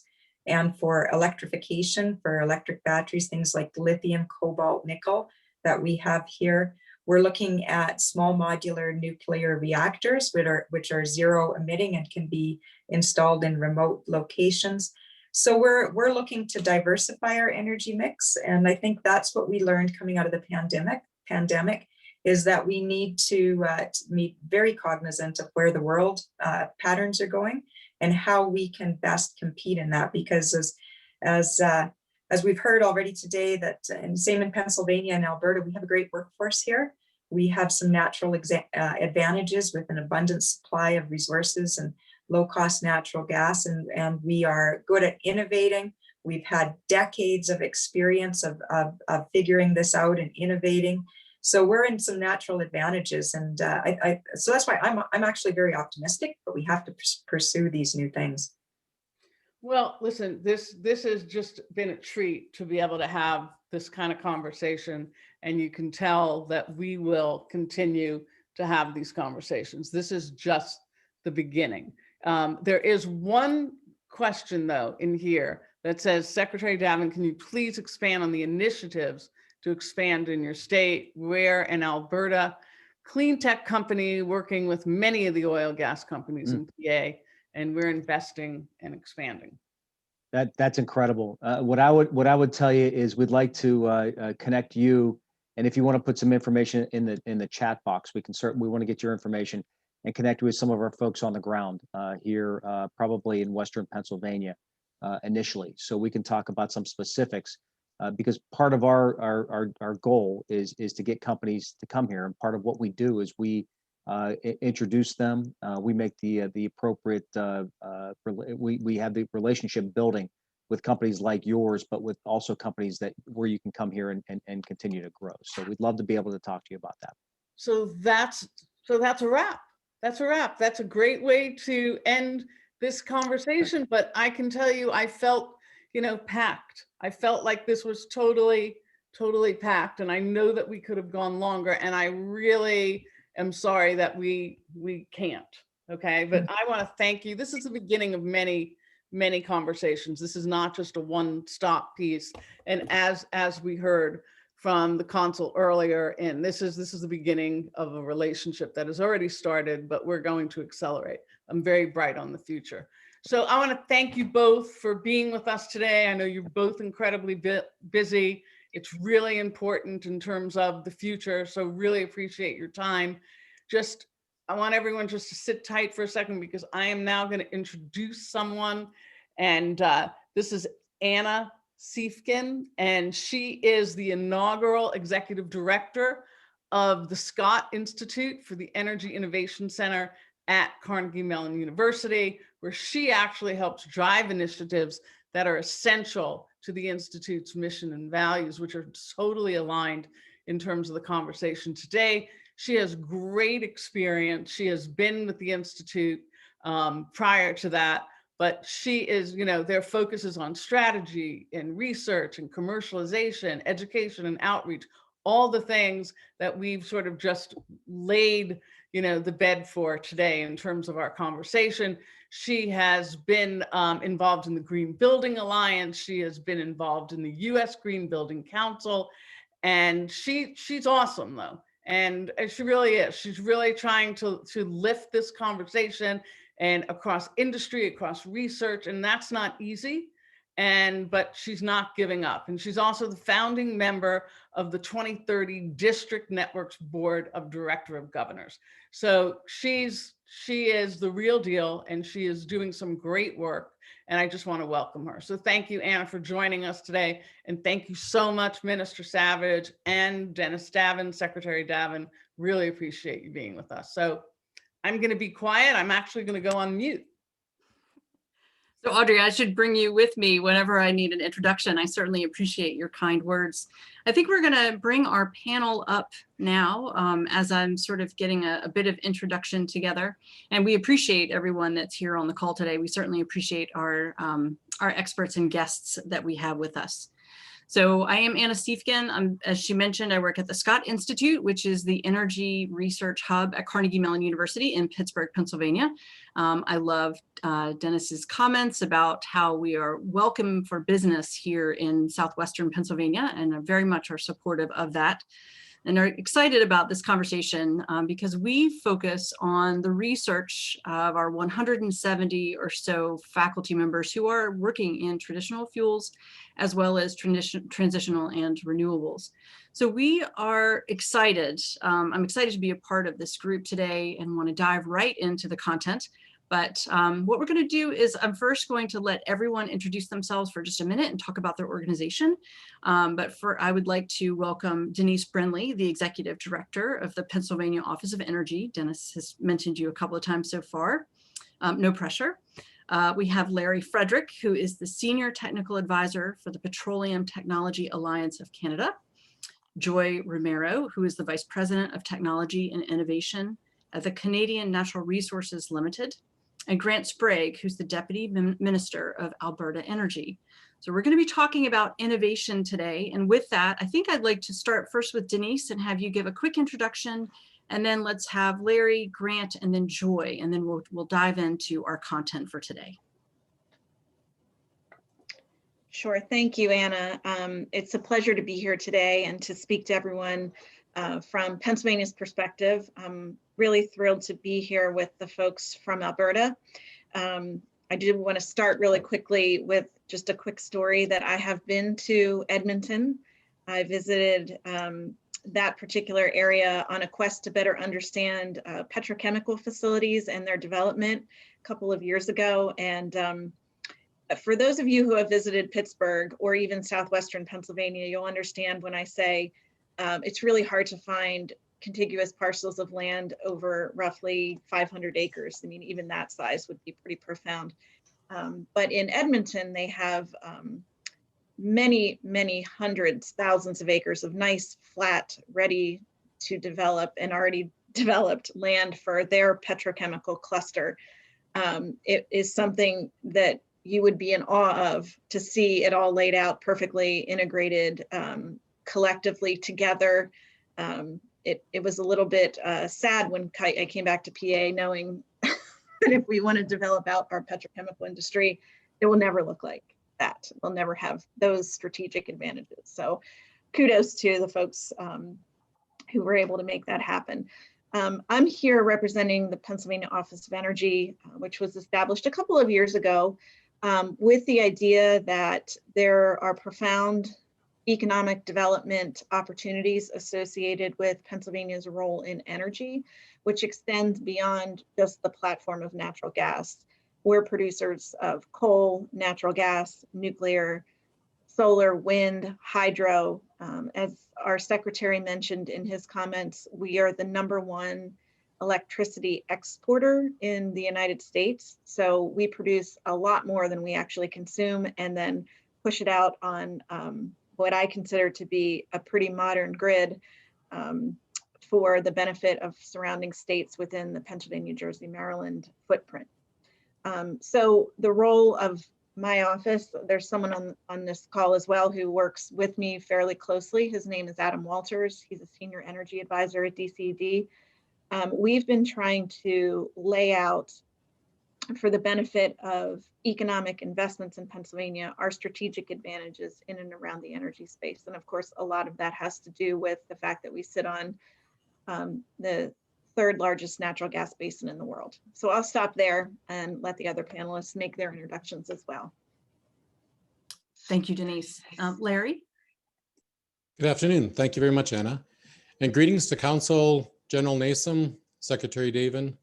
and for electrification, for electric batteries, things like lithium, cobalt, nickel that we have here. We're looking at small modular nuclear reactors, which are zero emitting and can be installed in remote locations. So we're looking to diversify our energy mix. And I think that's what we learned coming out of the pandemic is that we need to be very cognizant of where the world patterns are going and how we can best compete in that. Because as we've heard already today, that and same in Pennsylvania and Alberta, we have a great workforce here. We have some natural advantages with an abundant supply of resources and low-cost natural gas, and we are good at innovating. We've had decades of experience of figuring this out and innovating. So we're in some natural advantages, and so that's why I'm actually very optimistic. But we have to pursue these new things. Well, listen, this has just been a treat to be able to have this kind of conversation, and you can tell that we will continue to have these conversations. This is just the beginning. There is one question, though, in here that says, Secretary Davin, can you please expand on the initiatives to expand in your state? We're an Alberta Cleantech company working with many of the oil gas companies in PA, and we're investing and expanding. That's incredible. What I would tell you is we'd like to connect you, and if you want to put some information in the chat box, we want to get your information and connect with some of our folks on the ground here, probably in Western Pennsylvania initially, so we can talk about some specifics. Because part of our goal is to get companies to come here, and part of what we do is we introduce them. We make the appropriate. We have the relationship building with companies like yours, but with also companies where you can come here and continue to grow. So we'd love to be able to talk to you about that. So that's a wrap. That's a wrap. That's a great way to end this conversation. But I can tell you, I felt, packed. I felt like this was totally packed, and I know that we could have gone longer, and I really am sorry that we can't. Okay, but I want to thank you. This is the beginning of many conversations. This is not just a one-stop piece. And as we heard from the consul earlier, and this is the beginning of a relationship that has already started, but we're going to accelerate. I'm very bright on the future. So I want to thank you both for being with us today. I know you're both incredibly busy. It's really important in terms of the future. So really appreciate your time. I want everyone just to sit tight for a second, because I am now going to introduce someone. And this is Anna Siefkin, and she is the inaugural executive director of the Scott Institute for the Energy Innovation Center at Carnegie Mellon University, where she actually helps drive initiatives that are essential to the Institute's mission and values, which are totally aligned in terms of the conversation today. She has great experience. She has been with the Institute prior to that, but she is, their focus is on strategy and research and commercialization, education and outreach, all the things that we've sort of just laid, the bed for today in terms of our conversation. She has been involved in the Green Building Alliance. She has been involved in the U.S. Green Building Council, and she's awesome though. And she really is. She's really trying to lift this conversation and across industry, across research, and that's not easy. But she's not giving up. And she's also the founding member of the 2030 District Networks Board of Director of Governors. So she is the real deal, and she is doing some great work. And I just want to welcome her. So thank you, Anna, for joining us today. And thank you so much, Minister Savage and Dennis Davin, Secretary Davin. Really appreciate you being with us. So I'm going to be quiet. I'm actually going to go on mute. So Audrey, I should bring you with me whenever I need an introduction. I certainly appreciate your kind words. I think we're going to bring our panel up now as I'm sort of getting a bit of introduction together. And we appreciate everyone that's here on the call today. We certainly appreciate our experts and guests that we have with us. So I am Anna Stiefken. As she mentioned, I work at the Scott Institute, which is the energy research hub at Carnegie Mellon University in Pittsburgh, Pennsylvania. I love Dennis's comments about how we are welcome for business here in southwestern Pennsylvania, and very much are supportive of that. And are excited about this conversation because we focus on the research of our 170 or so faculty members who are working in traditional fuels as well as transitional and renewables. So we are excited. I'm excited to be a part of this group today and want to dive right into the content. But what we're going to do is I'm first going to let everyone introduce themselves for just a minute and talk about their organization. I would like to welcome Denise Brenly, the Executive Director of the Pennsylvania Office of Energy. Dennis has mentioned you a couple of times so far. No pressure. We have Larry Frederick, who is the Senior Technical Advisor for the Petroleum Technology Alliance of Canada. Joy Romero, who is the Vice President of Technology and Innovation at the Canadian Natural Resources Limited. And Grant Sprague, who's the Deputy Minister of Alberta Energy. So we're going to be talking about innovation today. And with that, I think I'd like to start first with Denise and have you give a quick introduction. And then let's have Larry, Grant, and then Joy. And then we'll dive into our content for today. Sure. Thank you, Anna. It's a pleasure to be here today and to speak to everyone from Pennsylvania's perspective. I'm really thrilled to be here with the folks from Alberta. I do want to start really quickly with just a quick story that I have been to Edmonton. I visited that particular area on a quest to better understand petrochemical facilities and their development a couple of years ago. And for those of you who have visited Pittsburgh or even southwestern Pennsylvania, you'll understand when I say it's really hard to find contiguous parcels of land over roughly 500 acres. I mean, even that size would be pretty profound. But in Edmonton, they have many, many hundreds, thousands of acres of nice, flat, ready to develop and already developed land for their petrochemical cluster. It is something that you would be in awe of to see it all laid out perfectly integrated, collectively together. It was a little bit sad when I came back to PA knowing that if we want to develop out our petrochemical industry, it will never look like that. We'll never have those strategic advantages. So kudos to the folks who were able to make that happen. I'm here representing the Pennsylvania Office of Energy, which was established a couple of years ago with the idea that there are profound economic development opportunities associated with Pennsylvania's role in energy, which extends beyond just the platform of natural gas. We're producers of coal, natural gas, nuclear, solar, wind, hydro. As our secretary mentioned in his comments, we are the #1 electricity exporter in the United States. So we produce a lot more than we actually consume and then push it out on what I consider to be a pretty modern grid for the benefit of surrounding states within the Pennsylvania, New Jersey, Maryland footprint. So the role of my office, there's someone on this call as well who works with me fairly closely. His name is Adam Walters. He's a senior energy advisor at DCED. We've been trying to lay out for the benefit of economic investments in Pennsylvania, our strategic advantages in and around the energy space. And of course, a lot of that has to do with the fact that we sit on the third largest natural gas basin in the world. So I'll stop there and let the other panelists make their introductions as well. Thank you, Denise. Larry? Good afternoon. Thank you very much, Anna. And greetings to Council General Nasom, Secretary Davin,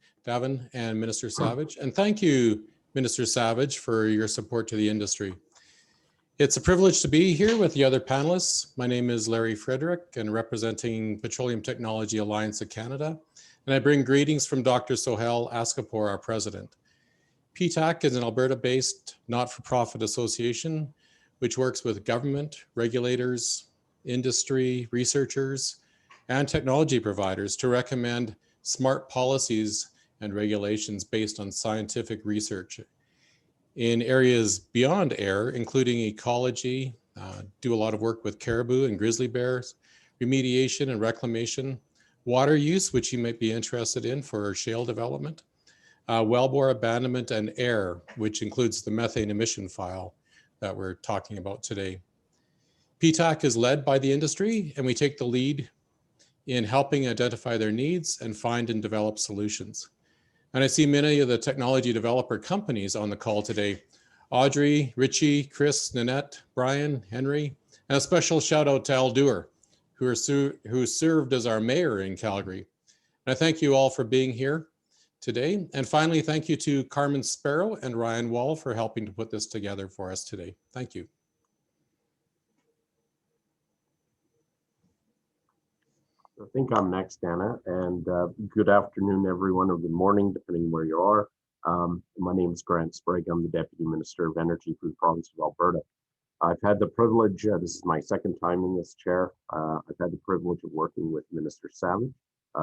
and Minister Savage. And thank you, Minister Savage, for your support to the industry. It's a privilege to be here with the other panelists. My name is Larry Frederick and representing Petroleum Technology Alliance of Canada. And I bring greetings from Dr. Sohail Askapor, our president. PTAC is an Alberta-based not-for-profit association which works with government, regulators, industry, researchers, and technology providers to recommend smart policies and regulations based on scientific research in areas beyond air, including ecology, do a lot of work with caribou and grizzly bears, remediation and reclamation, water use, which you might be interested in for shale development, wellbore abandonment, and air, which includes the methane emission file that we're talking about today. PTAC is led by the industry, and we take the lead in helping identify their needs and find and develop solutions. And I see many of the technology developer companies on the call today: Audrey, Richie, Chris, Nanette, Brian, Henry, and a special shout out to Al Dewar, who served as our mayor in Calgary. And I thank you all for being here today. And finally, thank you to Carmen Sparrow and Ryan Wall for helping to put this together for us today. Thank you. I think I'm next, Anna, and good afternoon, everyone, or good morning, depending where you are. My name is Grant Sprague. I'm the Deputy Minister of Energy for the province of Alberta. I've had the privilege, this is my second time in this chair, I've had the privilege of working with Minister Savage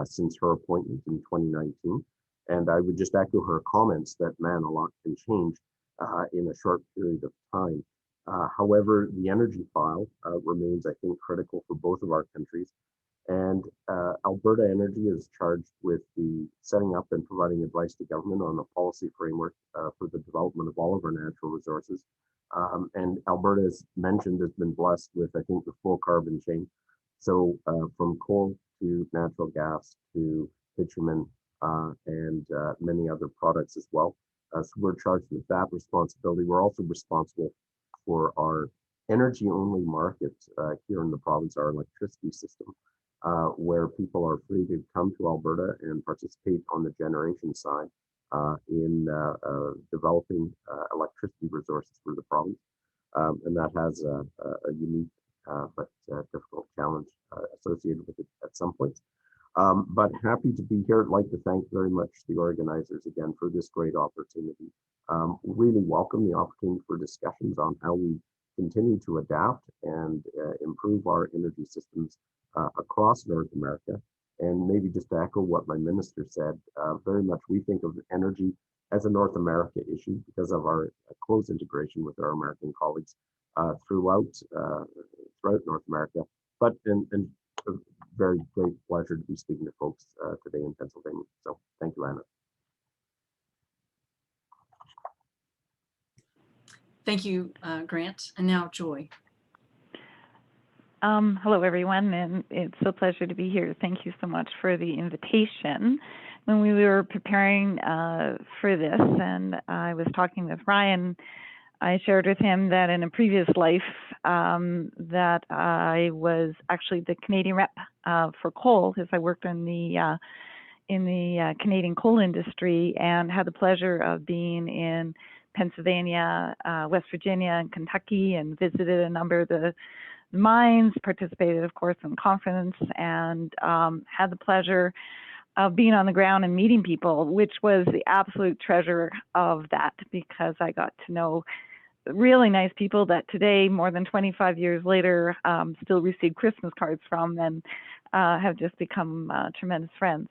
since her appointment in 2019. And I would just echo her comments that, man, a lot can change in a short period of time. However, the energy file remains, I think, critical for both of our countries. And Alberta Energy is charged with the setting up and providing advice to government on a policy framework for the development of all of our natural resources. And Alberta, as mentioned, has been blessed with, I think, the full carbon chain. So from coal to natural gas to bitumen and many other products as well. So we're charged with that responsibility. We're also responsible for our energy-only market here in the province, our electricity system, where people are free to come to Alberta and participate on the generation side in developing electricity resources for the province. And that has a unique but difficult challenge associated with it at some points. But happy to be here. I'd like to thank very much the organizers again for this great opportunity. Really welcome the opportunity for discussions on how we continue to adapt and improve our energy systems across North America. And maybe just to echo what my minister said, very much we think of energy as a North America issue because of our close integration with our American colleagues throughout North America. But and a very great pleasure to be speaking to folks today in Pennsylvania. So thank you, Anna. Thank you, Grant. And now Joy. Hello, everyone, and it's a pleasure to be here. Thank you so much for the invitation. When we were preparing for this, and I was talking with Ryan, I shared with him that in a previous life that I was actually the Canadian rep for coal, as I worked in the Canadian coal industry and had the pleasure of being in Pennsylvania, West Virginia, and Kentucky, and visited a number of the mines, participated, of course, in conference, and had the pleasure of being on the ground and meeting people, which was the absolute treasure of that, because I got to know really nice people that today, more than 25 years later, still receive Christmas cards from and have just become tremendous friends.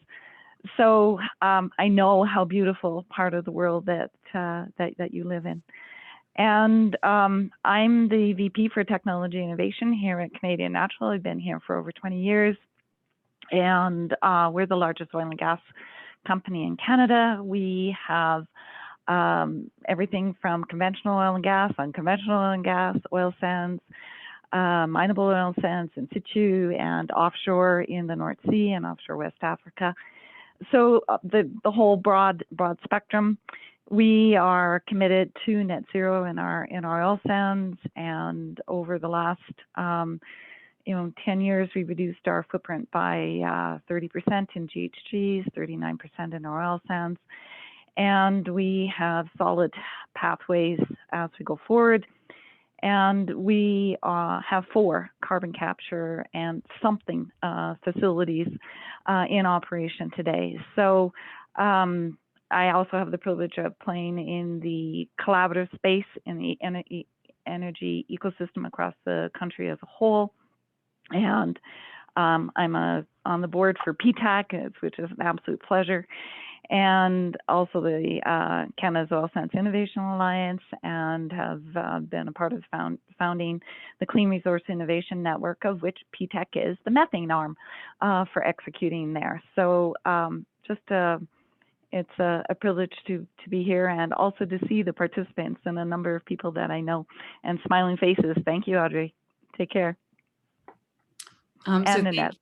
So I know how beautiful part of the world that you live in. And I'm the VP for Technology Innovation here at Canadian Natural. I've been here for over 20 years. And we're the largest oil and gas company in Canada. We have everything from conventional oil and gas, unconventional oil and gas, oil sands, mineable oil sands in situ and offshore in the North Sea and offshore West Africa. So the whole broad spectrum. We are committed to net zero in our oil sands, and over the last 10 years, we reduced our footprint by 30% in GHGs, 39% in our oil sands, and we have solid pathways as we go forward. And we have 4 carbon capture and something facilities in operation today. So I also have the privilege of playing in the collaborative space in the energy ecosystem across the country as a whole. And I'm on the board for PTAC, which is an absolute pleasure, and also the Canada's Oil Sands Innovation Alliance, and have been a part of founding the Clean Resource Innovation Network, of which PTAC is the methane arm for executing there. So it's a privilege to be here, and also to see the participants and a number of people that I know and smiling faces. Thank you, Audrey. Take care. And Annette.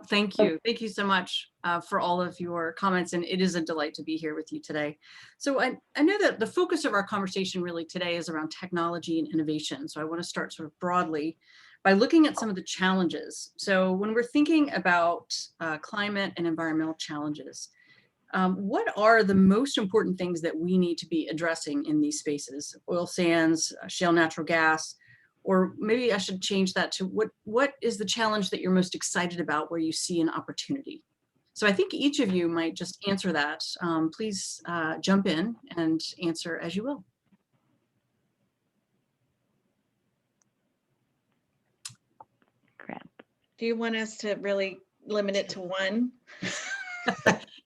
Thank you. Thank you so much for all of your comments, and it is a delight to be here with you today. So I know that the focus of our conversation really today is around technology and innovation. So I want to start sort of broadly by looking at some of the challenges. So when we're thinking about climate and environmental challenges, what are the most important things that we need to be addressing in these spaces? Oil sands, shale natural gas, or maybe I should change that to what is the challenge that you're most excited about where you see an opportunity? So I think each of you might just answer that. Please jump in and answer as you will. Grant. Do you want us to really limit it to one?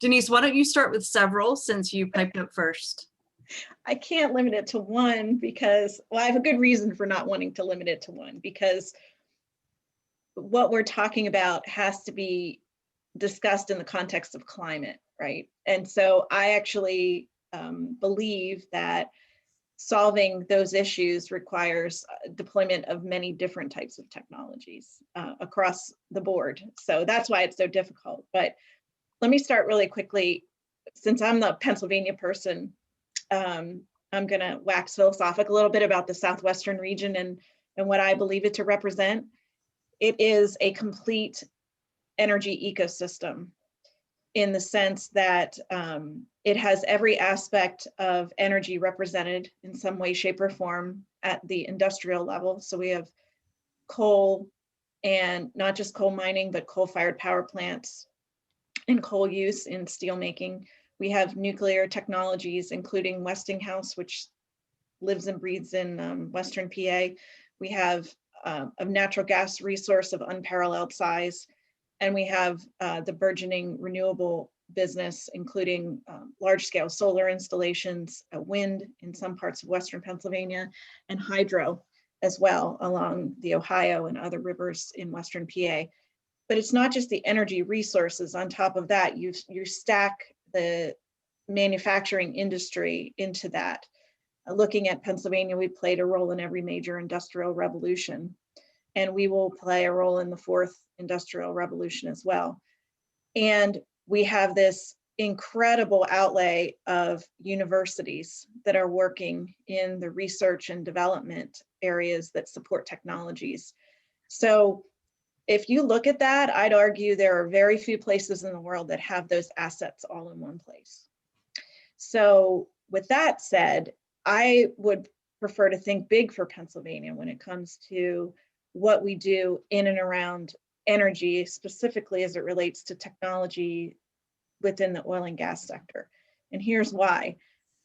Denise, why don't you start with several since you piped up first? I can't limit it to one because, well, I have a good reason for not wanting to limit it to one, because what we're talking about has to be discussed in the context of climate, right? And so I actually believe that solving those issues requires deployment of many different types of technologies across the board. So that's why it's so difficult. But let me start really quickly. Since I'm the Pennsylvania person, I'm going to wax philosophic a little bit about the Southwestern region and what I believe it to represent. It is a complete energy ecosystem in the sense that it has every aspect of energy represented in some way, shape, or form at the industrial level. So we have coal, and not just coal mining, but coal-fired power plants and coal use in steel making. We have nuclear technologies, including Westinghouse, which lives and breathes in Western PA. We have a natural gas resource of unparalleled size. And we have the burgeoning renewable business, including large-scale solar installations, wind in some parts of Western Pennsylvania, and hydro as well along the Ohio and other rivers in Western PA. But it's not just the energy resources. On top of that, you stack the manufacturing industry into that. Looking at Pennsylvania, we played a role in every major industrial revolution, and we will play a role in the fourth industrial revolution as well. And we have this incredible outlay of universities that are working in the research and development areas that support technologies. So if you look at that, I'd argue there are very few places in the world that have those assets all in one place. So with that said, I would prefer to think big for Pennsylvania when it comes to what we do in and around energy, specifically as it relates to technology within the oil and gas sector. And here's why.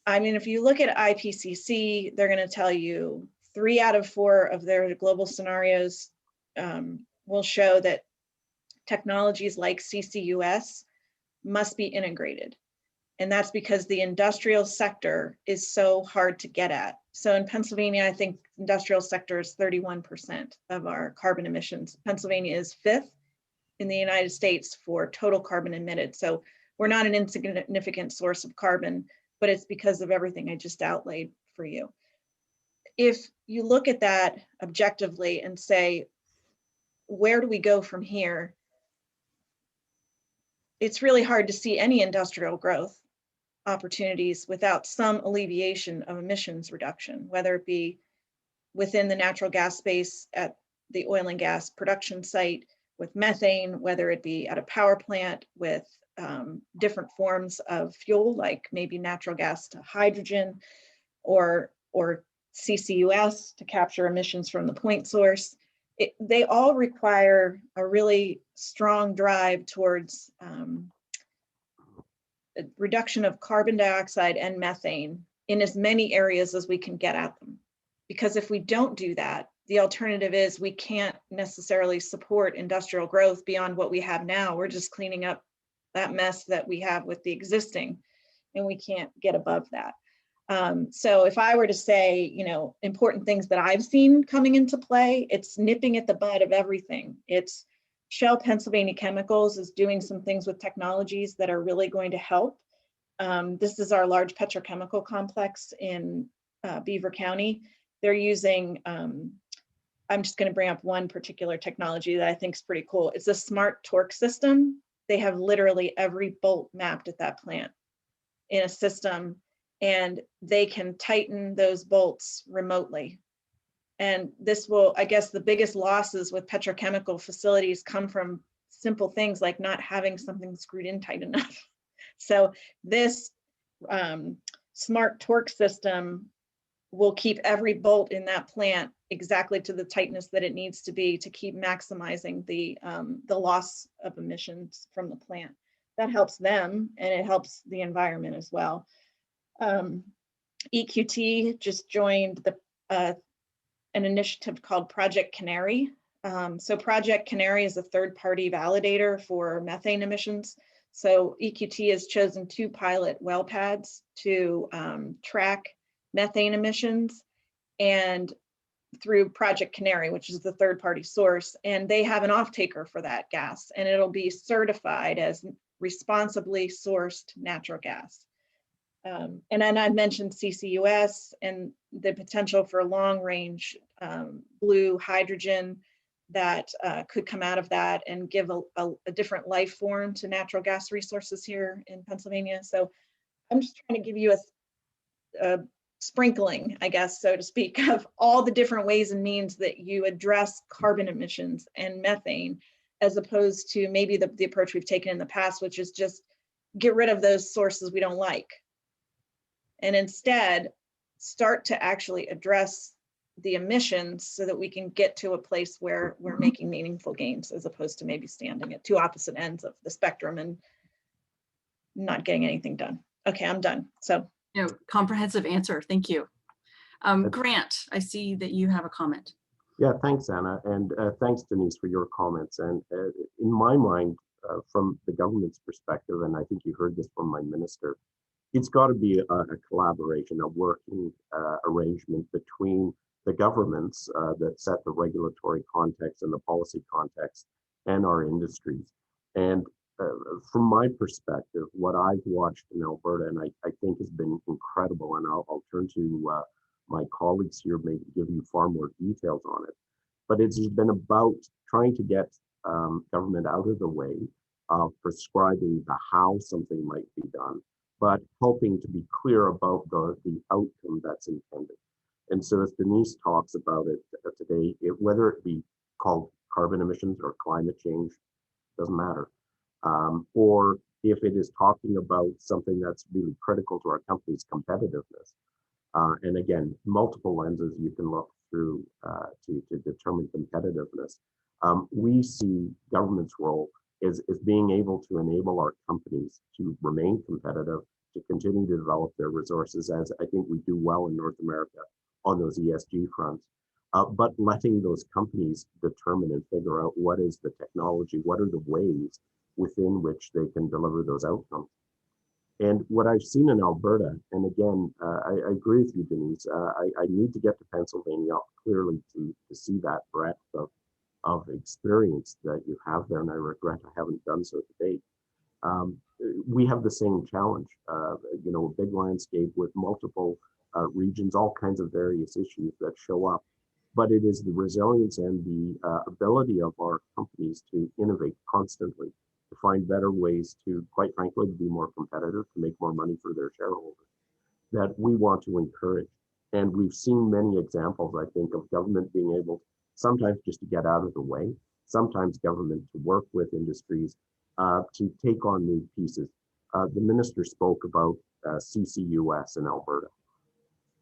I mean, if you look at IPCC, they're going to tell you 3 out of 4 of their global scenarios will show that technologies like CCUS must be integrated. And that's because the industrial sector is so hard to get at. So in Pennsylvania, I think industrial sector is 31% of our carbon emissions. Pennsylvania is 5th in the United States for total carbon emitted. So we're not an insignificant source of carbon, but it's because of everything I just outlaid for you. if you look at that objectively and say, where do we go from here? It's really hard to see any industrial growth opportunities without some alleviation of emissions reduction, whether it be within the natural gas space at the oil and gas production site with methane, whether it be at a power plant with different forms of fuel, like maybe natural gas to hydrogen, or CCUS to capture emissions from the point source. They all require a really strong drive towards a reduction of carbon dioxide and methane in as many areas as we can get at them. Because if we don't do that, the alternative is we can't necessarily support industrial growth beyond what we have now. We're just cleaning up that mess that we have with the existing, and we can't get above that. So if I were to say, you know, important things that I've seen coming into play, it's nipping at the bud of everything. It's Shale Pennsylvania Chemicals is doing some things with technologies that are really going to help. This is our large petrochemical complex in Beaver County. They're using, I'm just going to bring up one particular technology that I think is pretty cool. It's a smart torque system. They have literally every bolt mapped at that plant in a system, and they can tighten those bolts remotely. And this will, I guess, the biggest losses with petrochemical facilities come from simple things like not having something screwed in tight enough. So this smart torque system will keep every bolt in that plant exactly to the tightness that it needs to be to keep maximizing the loss of emissions from the plant. That helps them, and it helps the environment as well. EQT just joined an initiative called Project Canary. So Project Canary is a third-party validator for methane emissions. So EQT has chosen 2 pilot well pads to track methane emissions, and through Project Canary, which is the third-party source, and they have an off-taker for that gas, and it'll be certified as responsibly sourced natural gas. And then I mentioned CCUS and the potential for long-range blue hydrogen that could come out of that and give a different life form to natural gas resources here in Pennsylvania. So I'm just trying to give you a sprinkling, I guess, so to speak, of all the different ways and means that you address carbon emissions and methane, as opposed to maybe the approach we've taken in the past, which is just get rid of those sources we don't like. And instead, start to actually address the emissions so that we can get to a place where we're making meaningful gains, as opposed to maybe standing at 2 opposite ends of the spectrum and not getting anything done. Okay, I'm done. So, you know, comprehensive answer. Thank you. Grant, I see that you have a comment. Yeah, thanks, Anna, and thanks, Denise, for your comments. And in my mind, from the government's perspective, and I think you heard this from my minister, it's got to be a collaboration, a working arrangement between the governments that set the regulatory context and the policy context and our industries. And from my perspective, what I've watched in Alberta, and I think has been incredible, and I'll turn to my colleagues here, maybe give you far more details on it, but it's been about trying to get government out of the way of prescribing the how something might be done, but helping to be clear about the outcome that's intended. And so as Denise talks about it today, whether it be called carbon emissions or climate change, doesn't matter. Or if it is talking about something that's really critical to our company's competitiveness. And again, multiple lenses you can look through to determine competitiveness. We see government's role is being able to enable our companies to remain competitive, to continue to develop their resources, as I think we do well in North America on those ESG fronts, but letting those companies determine and figure out what is the technology, what are the ways within which they can deliver those outcomes. And what I've seen in Alberta, and again, I agree with you, Denise, I need to get to Pennsylvania clearly to see that breadth of experience that you have there, and I regret I haven't done so to date. We have the same challenge, you know, a big landscape with multiple regions, all kinds of various issues that show up. But it is the resilience and the ability of our companies to innovate constantly, to find better ways to, quite frankly, be more competitive, to make more money for their shareholders, that we want to encourage. And we've seen many examples, I think, of government being able sometimes just to get out of the way, sometimes government to work with industries to take on new pieces. The minister spoke about CCUS in Alberta.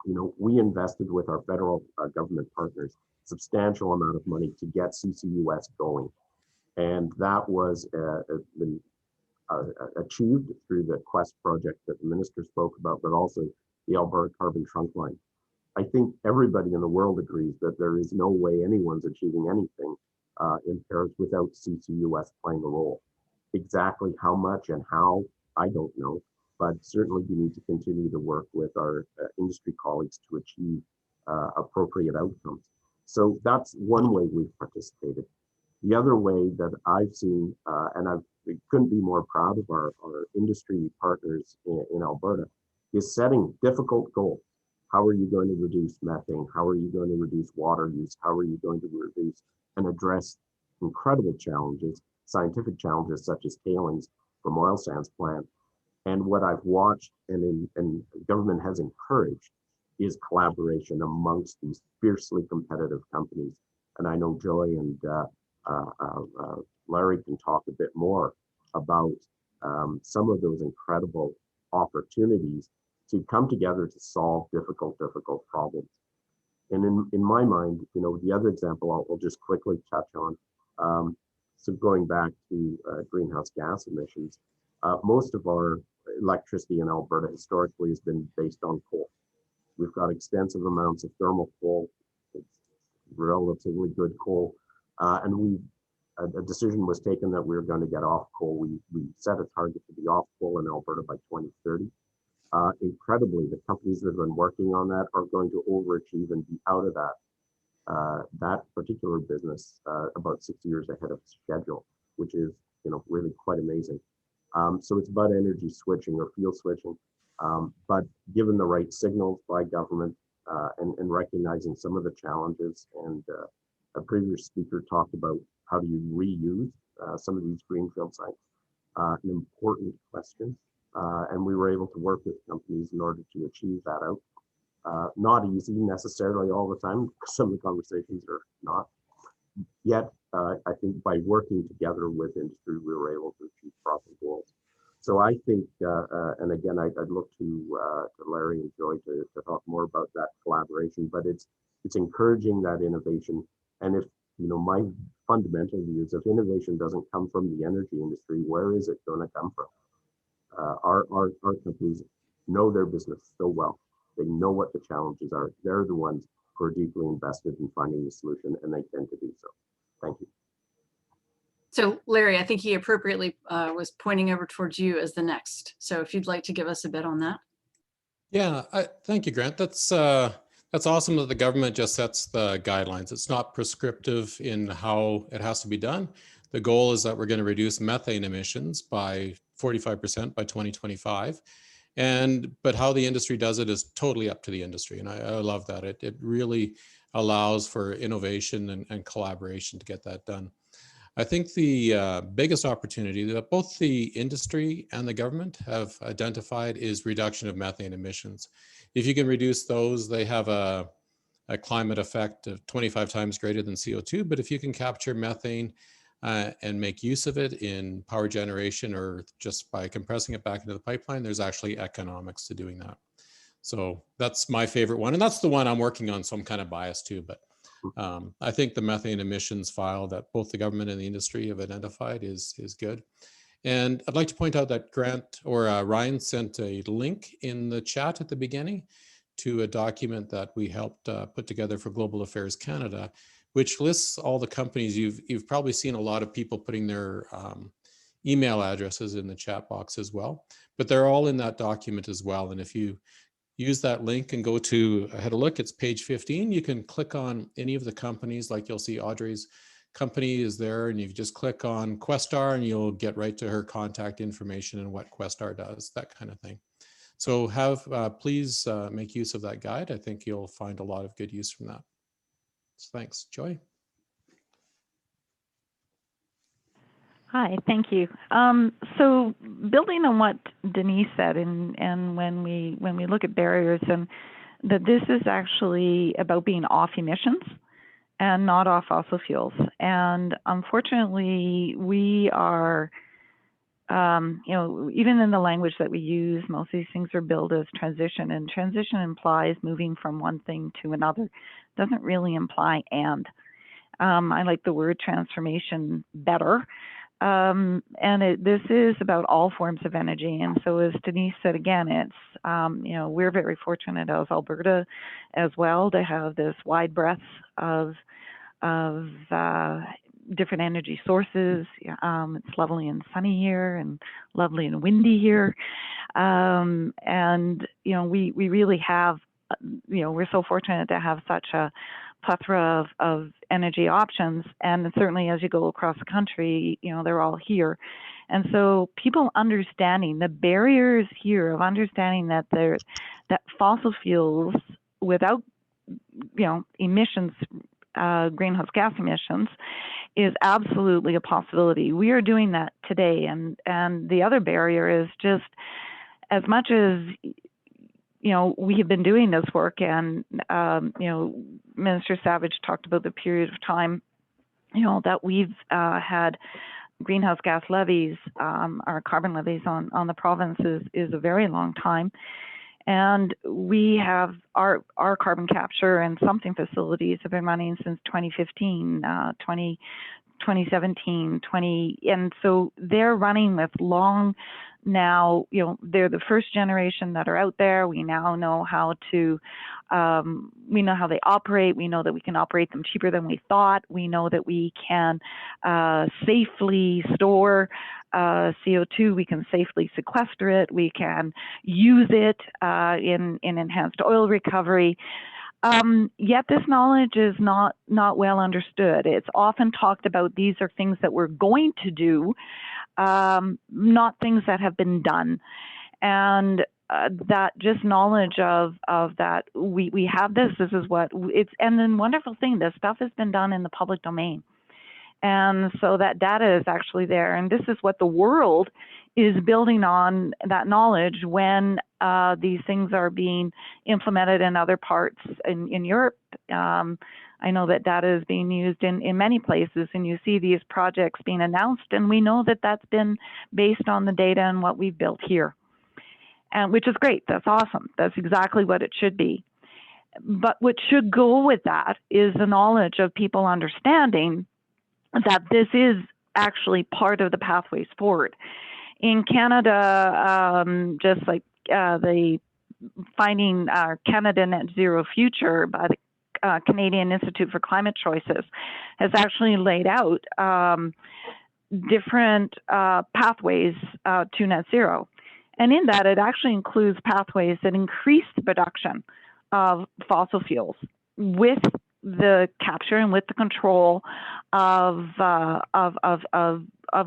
You know, we invested with our federal government partners substantial amount of money to get CCUS going. And that was been achieved through the Quest project that the minister spoke about, but also the Alberta Carbon Trunk Line. I think everybody in the world agrees that there is no way anyone's achieving anything in Paris without CCUS playing a role. Exactly how much and how, I don't know, but certainly we need to continue to work with our industry colleagues to achieve appropriate outcomes. So that's one way we've participated. The other way that I've seen, and I couldn't be more proud of our industry partners in Alberta, is setting difficult goals. How are you going to reduce methane? How are you going to reduce water use? How are you going to reduce and address incredible challenges, scientific challenges such as tailings from oil sands plant? And what I've watched and government has encouraged is collaboration amongst these fiercely competitive companies. And I know Joy and Larry can talk a bit more about some of those incredible opportunities to come together to solve difficult problems. And in my mind, you know, the other example I'll just quickly touch on. So going back to greenhouse gas emissions, most of our electricity in Alberta historically has been based on coal. We've got extensive amounts of thermal coal. It's relatively good coal. And a decision was taken that we were going to get off coal. We set a target to be off coal in Alberta by 2030. Incredibly, the companies that have been working on that are going to overachieve and be out of that particular business about 6 years ahead of schedule, which is, you know, really quite amazing. So it's about energy switching or fuel switching, but given the right signals by government and recognizing some of the challenges, and a previous speaker talked about how do you reuse some of these greenfield sites, an important question. And we were able to work with companies in order to achieve that out. Not easy necessarily all the time. Some of the conversations are not. Yet, I think by working together with industry, we were able to achieve proper goals. So I think, and again, I'd look to Larry and Joy to talk more about that collaboration, but it's encouraging that innovation. And if, you know, my fundamental view is if innovation doesn't come from the energy industry, where is it going to come from? Our companies know their business so well. They know what the challenges are. They're the ones who are deeply invested in finding the solution, and they tend to do so. Thank you. So Larry, I think he appropriately was pointing over towards you as the next. So if you'd like to give us a bit on that. Yeah, thank you, Grant. That's awesome that the government just sets the guidelines. It's not prescriptive in how it has to be done. The goal is that we're going to reduce methane emissions by 45% by 2025. But how the industry does it is totally up to the industry. And I love that. It really allows for innovation and collaboration to get that done. I think the biggest opportunity that both the industry and the government have identified is reduction of methane emissions. If you can reduce those, they have a climate effect of 25 times greater than CO2. But if you can capture methane and make use of it in power generation or just by compressing it back into the pipeline, there's actually economics to doing that. So that's my favorite one. And that's the one I'm working on. So I'm kind of biased too. But I think the methane emissions file that both the government and the industry have identified is good. And I'd like to point out that Grant or Ryan sent a link in the chat at the beginning to a document that we helped put together for Global Affairs Canada, which lists all the companies. You've probably seen a lot of people putting their email addresses in the chat box as well, but they're all in that document as well. And if you use that link and go to, had a look, it's page 15, you can click on any of the companies, like you'll see Audrey's company is there, and you just click on Questar and you'll get right to her contact information and what Questar does, that kind of thing. So please make use of that guide. I think you'll find a lot of good use from that. So thanks, Joy. Hi, thank you. So building on what Denise said, and when we look at barriers, and that this is actually about being off emissions and not off fossil fuels. And unfortunately, we are, even in the language that we use, most of these things are billed as transition, and transition implies moving from one thing to another. It doesn't really imply and. I like the word transformation better. This is about all forms of energy. And so as Denise said, again, it's, we're very fortunate as Alberta as well to have this wide breadth of different energy sources. It's lovely and sunny here and lovely and windy here. We really have, we're so fortunate to have such a plethora of energy options, and certainly as you go across the country, they're all here. And so people understanding the barriers here of understanding that that fossil fuels without emissions, greenhouse gas emissions, is absolutely a possibility. We are doing that today, and the other barrier is just as much as we have been doing this work, and Minister Savage talked about the period of time, that we've had greenhouse gas levies, or carbon levies on the provinces is a very long time. And we have our carbon capture and something facilities have been running since 2015, 2017, and so they're running with long. Now, they're the first generation that are out there. We now know how to, we know how they operate. We know that we can operate them cheaper than we thought. We know that we can safely store CO2. We can safely sequester it. We can use it in enhanced oil recovery. Yet this knowledge is not well understood. It's often talked about these are things that we're going to do, not things that have been done. And that just knowledge of that we have this is what it's, and then wonderful thing, this stuff has been done in the public domain. And so that data is actually there. And this is what the world is building on, that knowledge, when these things are being implemented in other parts in Europe. I know that data is being used in many places, and you see these projects being announced, and we know that that's been based on the data and what we've built here, and which is great. That's awesome. That's exactly what it should be. But what should go with that is the knowledge of people understanding that this is actually part of the pathways forward. In Canada, just like the finding our Canada Net Zero Future by the Canadian Institute for Climate Choices has actually laid out different pathways to net zero. And in that, it actually includes pathways that increase the production of fossil fuels with the capture and with the control of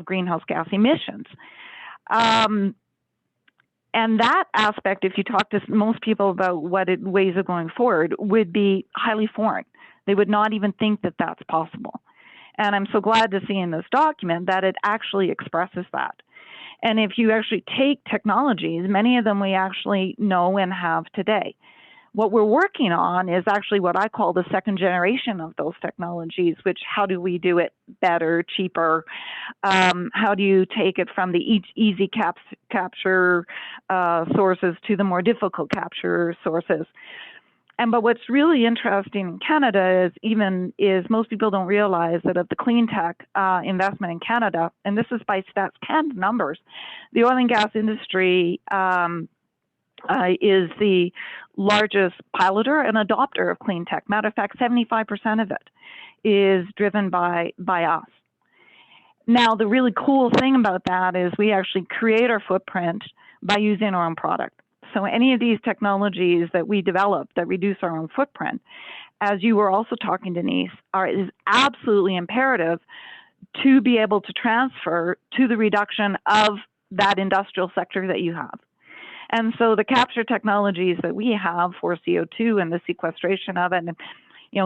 greenhouse gas emissions. And that aspect, if you talk to most people about ways of going forward, would be highly foreign. They would not even think that that's possible. And I'm so glad to see in this document that it actually expresses that. And if you actually take technologies, many of them we actually know and have today. What we're working on is actually what I call the second generation of those technologies, which how do we do it better, cheaper? How do you take it from the easy capture sources to the more difficult capture sources? But what's really interesting in Canada is most people don't realize that of the Cleantech investment in Canada, and this is by Stats Canada numbers, the oil and gas industry is the largest piloter and adopter of clean tech. Matter of fact, 75% of it is driven by us. Now, the really cool thing about that is we actually create our footprint by using our own product. So any of these technologies that we develop that reduce our own footprint, as you were also talking, Denise, is absolutely imperative to be able to transfer to the reduction of that industrial sector that you have. And so the capture technologies that we have for CO2 and the sequestration of it, and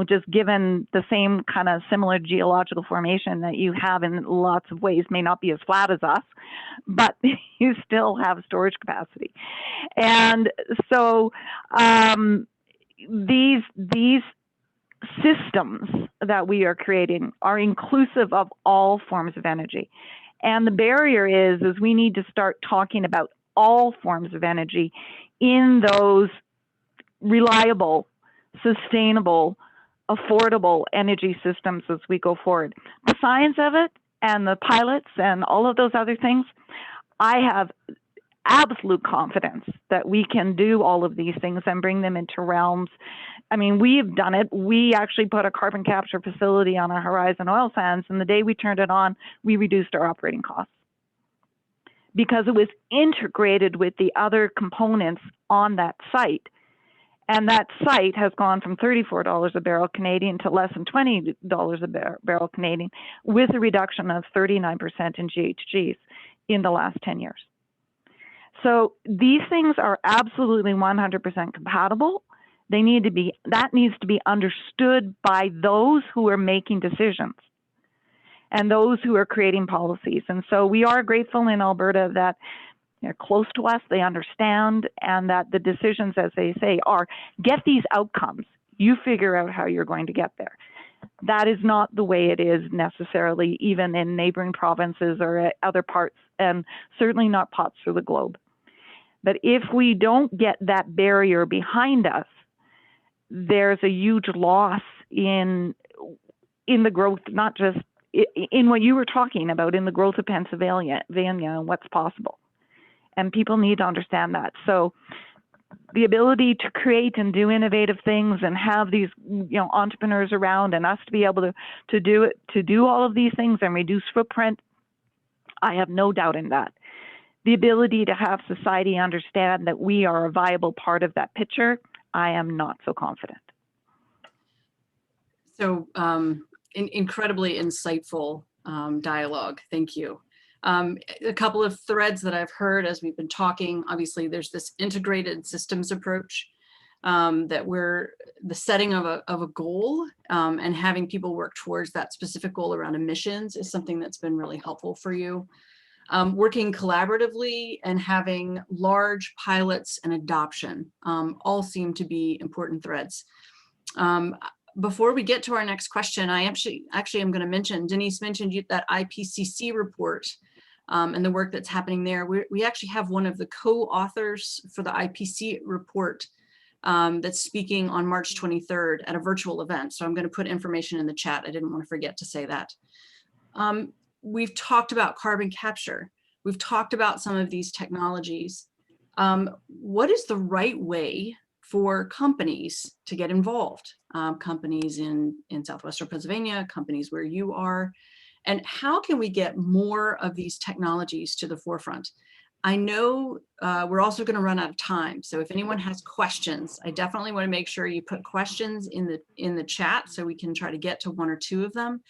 just given the same kind of similar geological formation that you have in lots of ways, may not be as flat as us, but you still have storage capacity. And so these systems that we are creating are inclusive of all forms of energy. And the barrier is we need to start talking about all forms of energy in those reliable, sustainable, affordable energy systems as we go forward. The science of it and the pilots and all of those other things, I have absolute confidence that we can do all of these things and bring them into realms. I mean, we've done it. We actually put a carbon capture facility on our Horizon oil sands, and the day we turned it on, we reduced our operating costs because it was integrated with the other components on that site. And that site has gone from $34 a barrel Canadian to less than $20 a barrel Canadian, with a reduction of 39% in GHGs in the last 10 years. So these things are absolutely 100% compatible. That needs to be understood by those who are making decisions and those who are creating policies. And so we are grateful in Alberta that they're close to us, they understand, and that the decisions, as they say, are get these outcomes. You figure out how you're going to get there. That is not the way it is necessarily, even in neighboring provinces or other parts, and certainly not parts of the globe. But if we don't get that barrier behind us, there's a huge loss in the growth, not just in what you were talking about, in the growth of Pennsylvania and what's possible. And people need to understand that. So the ability to create and do innovative things and have these entrepreneurs around, and us to be able to do all of these things and reduce footprint, I have no doubt in that. The ability to have society understand that we are a viable part of that picture, I am not so confident. So incredibly insightful dialogue. Thank you. A couple of threads that I've heard as we've been talking. Obviously, there's this integrated systems approach that we're the setting of a goal and having people work towards that specific goal around emissions is something that's been really helpful for you. Working collaboratively and having large pilots and adoption all seem to be important threads. Before we get to our next question, I actually am going to mention, Denise mentioned that IPCC report and the work that's happening there. We actually have one of the co-authors for the IPCC report that's speaking on March 23rd at a virtual event. So I'm going to put information in the chat. I didn't want to forget to say that. We've talked about carbon capture. We've talked about some of these technologies. What is the right way for companies to get involved? Companies in Southwestern Pennsylvania, companies where you are, and how can we get more of these technologies to the forefront? I know we're also going to run out of time. So if anyone has questions, I definitely want to make sure you put questions in the chat so we can try to get to one or two of them.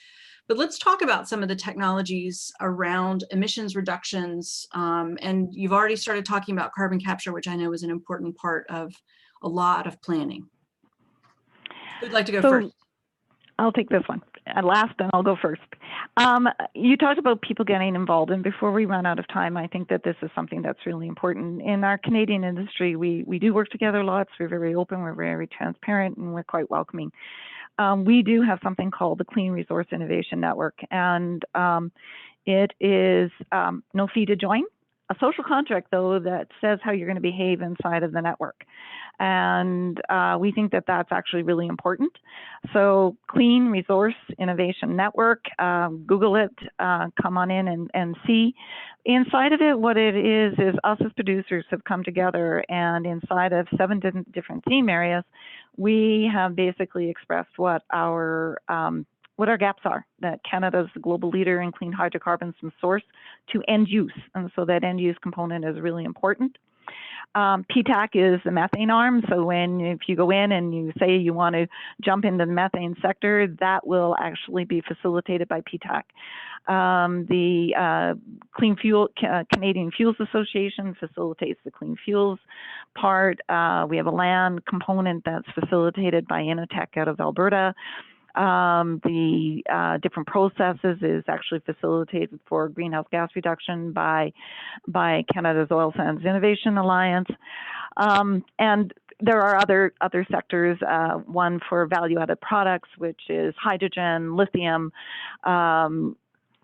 But let's talk about some of the technologies around emissions reductions. And you've already started talking about carbon capture, which I know is an important part of a lot of planning. Who'd like to go first? I'll take this one last, and I'll go first. You talked about people getting involved, and before we run out of time, I think that this is something that's really important. In our Canadian industry, we do work together lots. We're very open, we're very transparent, and we're quite welcoming. We do have something called the Clean Resource Innovation Network, and it is no fee to join. A social contract, though, that says how you're going to behave inside of the network. And we think that that's actually really important. So Clean Resource Innovation Network, Google it, come on in and see. Inside of it, what it is us as producers have come together, and inside of 7 different theme areas, we have basically expressed what our gaps are, that Canada's the global leader in clean hydrocarbons from source to end use. And so that end use component is really important. PTAC is the methane arm. So if you go in and you say you want to jump into the methane sector, that will actually be facilitated by PTAC. The Canadian Fuels Association facilitates the clean fuels part. We have a land component that's facilitated by Inotech out of Alberta. The different processes is actually facilitated for greenhouse gas reduction by Canada's Oil Sands Innovation Alliance. And there are other sectors, one for value-added products, which is hydrogen, lithium,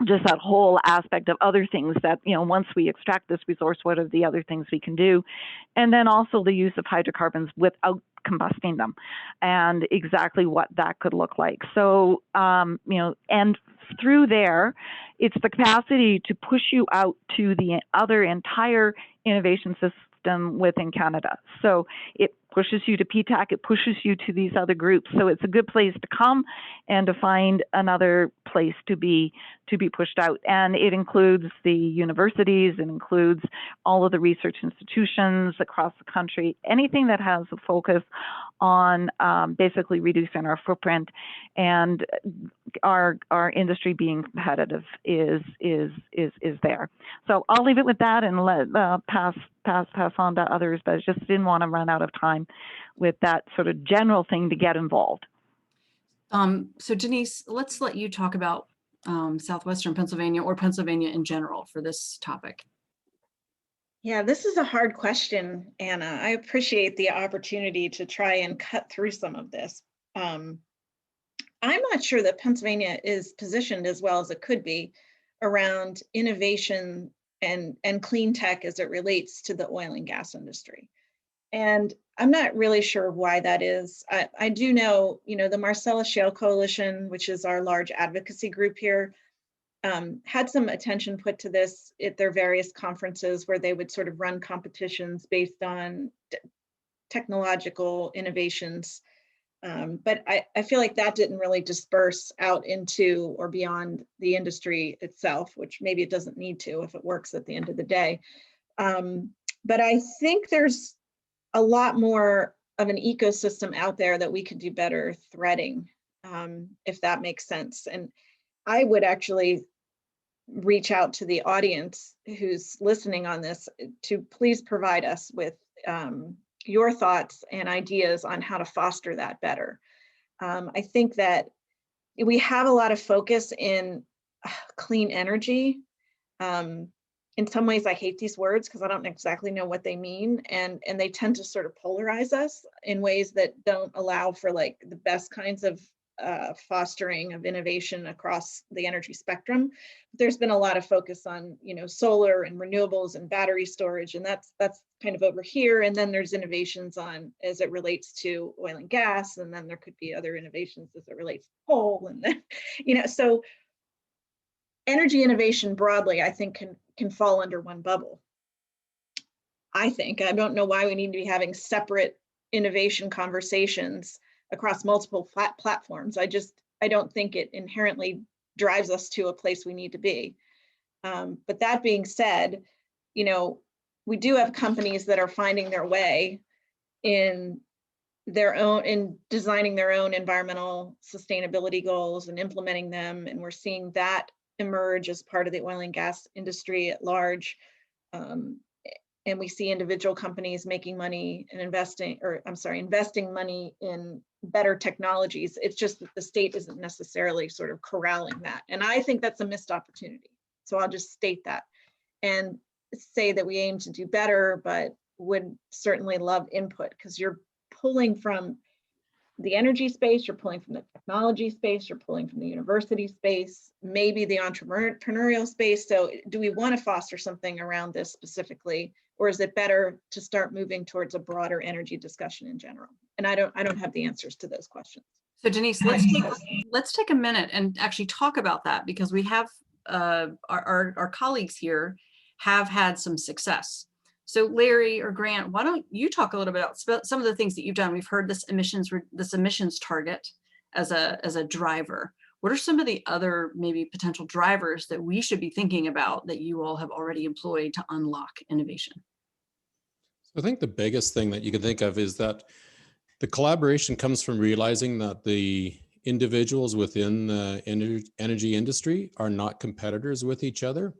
just that whole aspect of other things that, once we extract this resource, what are the other things we can do? And then also the use of hydrocarbons without combusting them and exactly what that could look like. So, and through there, it's the capacity to push you out to the other entire innovation system within Canada. So it pushes you to PTAC, it pushes you to these other groups. So it's a good place to come and to find another place to be pushed out. And it includes the universities, it includes all of the research institutions across the country, anything that has a focus on basically reducing our footprint and our industry being competitive is there. So I'll leave it with that and let pass on to others, but I just didn't want to run out of time with that sort of general thing to get involved. So Denise, let's let you talk about Southwestern Pennsylvania or Pennsylvania in general for this topic. Yeah, this is a hard question, Anna. I appreciate the opportunity to try and cut through some of this. I'm not sure that Pennsylvania is positioned as well as it could be around innovation and clean tech as it relates to the oil and gas industry. And I'm not really sure why that is. I do know, the Marcellus Shale Coalition, which is our large advocacy group here, had some attention put to this at their various conferences where they would sort of run competitions based on technological innovations. But I feel like that didn't really disperse out into or beyond the industry itself, which maybe it doesn't need to if it works at the end of the day. But I think there's a lot more of an ecosystem out there that we could do better threading, if that makes sense. And I would actually reach out to the audience who's listening on this to please provide us with your thoughts and ideas on how to foster that better. I think that we have a lot of focus in clean energy. In some ways, I hate these words because I don't exactly know what they mean. And they tend to sort of polarize us in ways that don't allow for like the best kinds of fostering of innovation across the energy spectrum. There's been a lot of focus on, solar and renewables and battery storage, and that's kind of over here. And then there's innovations on as it relates to oil and gas, and then there could be other innovations as it relates to coal, and then, so energy innovation broadly, I think can fall under one bubble. I don't know why we need to be having separate innovation conversations across multiple platforms. I don't think it inherently drives us to a place we need to be. But that being said, we do have companies that are finding their way in designing their own environmental sustainability goals and implementing them. And we're seeing that emerge as part of the oil and gas industry at large. And we see individual companies making money and investing money in better technologies. It's just that the state isn't necessarily sort of corralling that. And I think that's a missed opportunity. So I'll just state that and say that we aim to do better, but would certainly love input, because you're pulling from the energy space, you're pulling from the technology space, you're pulling from the university space, maybe the entrepreneurial space. So do we want to foster something around this specifically, or is it better to start moving towards a broader energy discussion in general? And I don't have the answers to those questions. So Denise, let's take a minute and actually talk about that, because we have our colleagues here have had some success. So Larry or Grant, why don't you talk a little bit about some of the things that you've done? We've heard this emissions target as a driver. What are some of the other maybe potential drivers that we should be thinking about that you all have already employed to unlock innovation? I think the biggest thing that you can think of is that the collaboration comes from realizing that the individuals within the energy industry are not competitors with each other.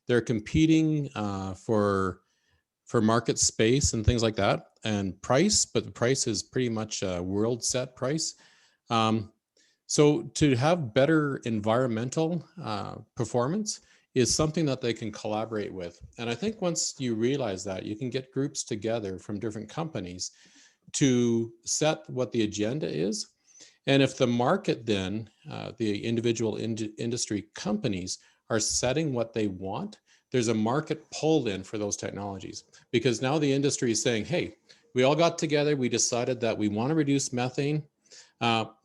They're competing for market space and things like that, and price, but the price is pretty much a world set price. So to have better environmental performance is something that they can collaborate with. And I think once you realize that, you can get groups together from different companies to set what the agenda is. And if the market then, the individual industry companies are setting what they want, there's a market pull in for those technologies. Because now the industry is saying, hey, we all got together, we decided that we want to reduce methane,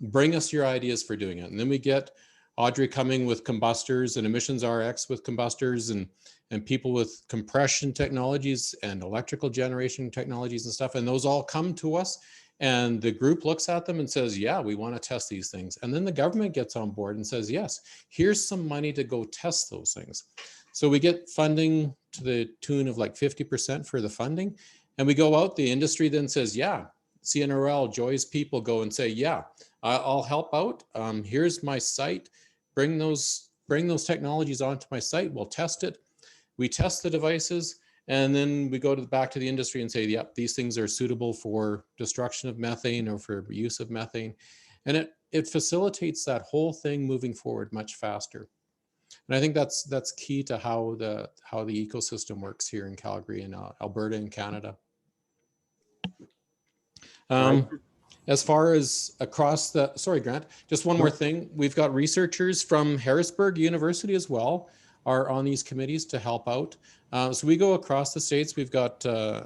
bring us your ideas for doing it. And then we get Audrey coming with combustors and emissions RX with combustors, and people with compression technologies and electrical generation technologies and stuff. And those all come to us, and the group looks at them and says, yeah, we want to test these things. And then the government gets on board and says, yes, here's some money to go test those things. So we get funding to the tune of like 50% for the funding. And we go out, the industry then says, yeah, CNRL, Joy's people go and say, yeah, I'll help out. Here's my site. Bring those technologies onto my site. We'll test it. We test the devices, and then we go back to the industry and say, yep, these things are suitable for destruction of methane or for use of methane. And it facilitates that whole thing moving forward much faster. And I think that's key to how the ecosystem works here in Calgary and Alberta and Canada. As far as across the, sorry, Grant, just one more thing. We've got researchers from Harrisburg University as well are on these committees to help out. So we go across the states. We've got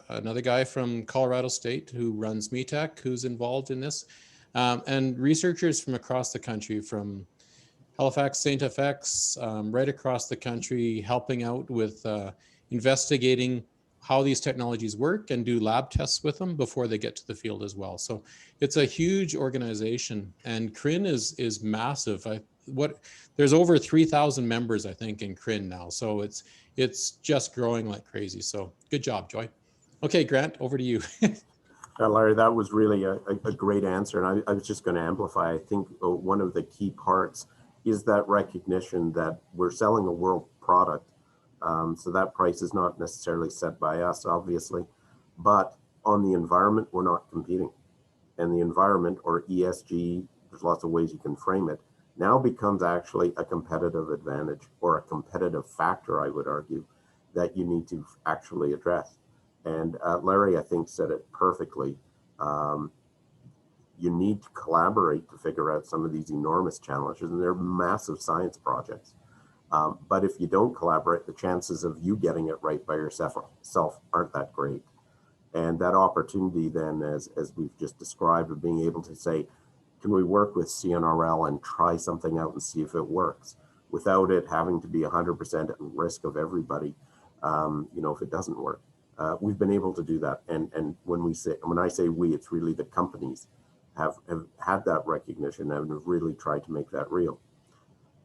another guy from Colorado State who runs METEC who's involved in this, and researchers from across the country, from Halifax, St. FX, right across the country, helping out with investigating how these technologies work and do lab tests with them before they get to the field as well. So it's a huge organization, and CRIN is massive. There's over 3,000 members, I think, in CRIN now. So it's just growing like crazy. So good job, Joy. Okay, Grant, over to you. Larry, that was really a great answer. And I was just going to amplify. I think one of the key parts is that recognition that we're selling a world product. So that price is not necessarily set by us, obviously, but on the environment, we're not competing. And the environment, or ESG, there's lots of ways you can frame it, now becomes actually a competitive advantage, or a competitive factor, I would argue, that you need to actually address. And Larry, I think, said it perfectly. You need to collaborate to figure out some of these enormous challenges, and they're massive science projects. But if you don't collaborate, the chances of you getting it right by yourself aren't that great. And that opportunity then, as we've just described, of being able to say, can we work with CNRL and try something out and see if it works, without it having to be 100% at risk of everybody, if it doesn't work. We've been able to do that. And when I say we, it's really the companies have had that recognition and have really tried to make that real.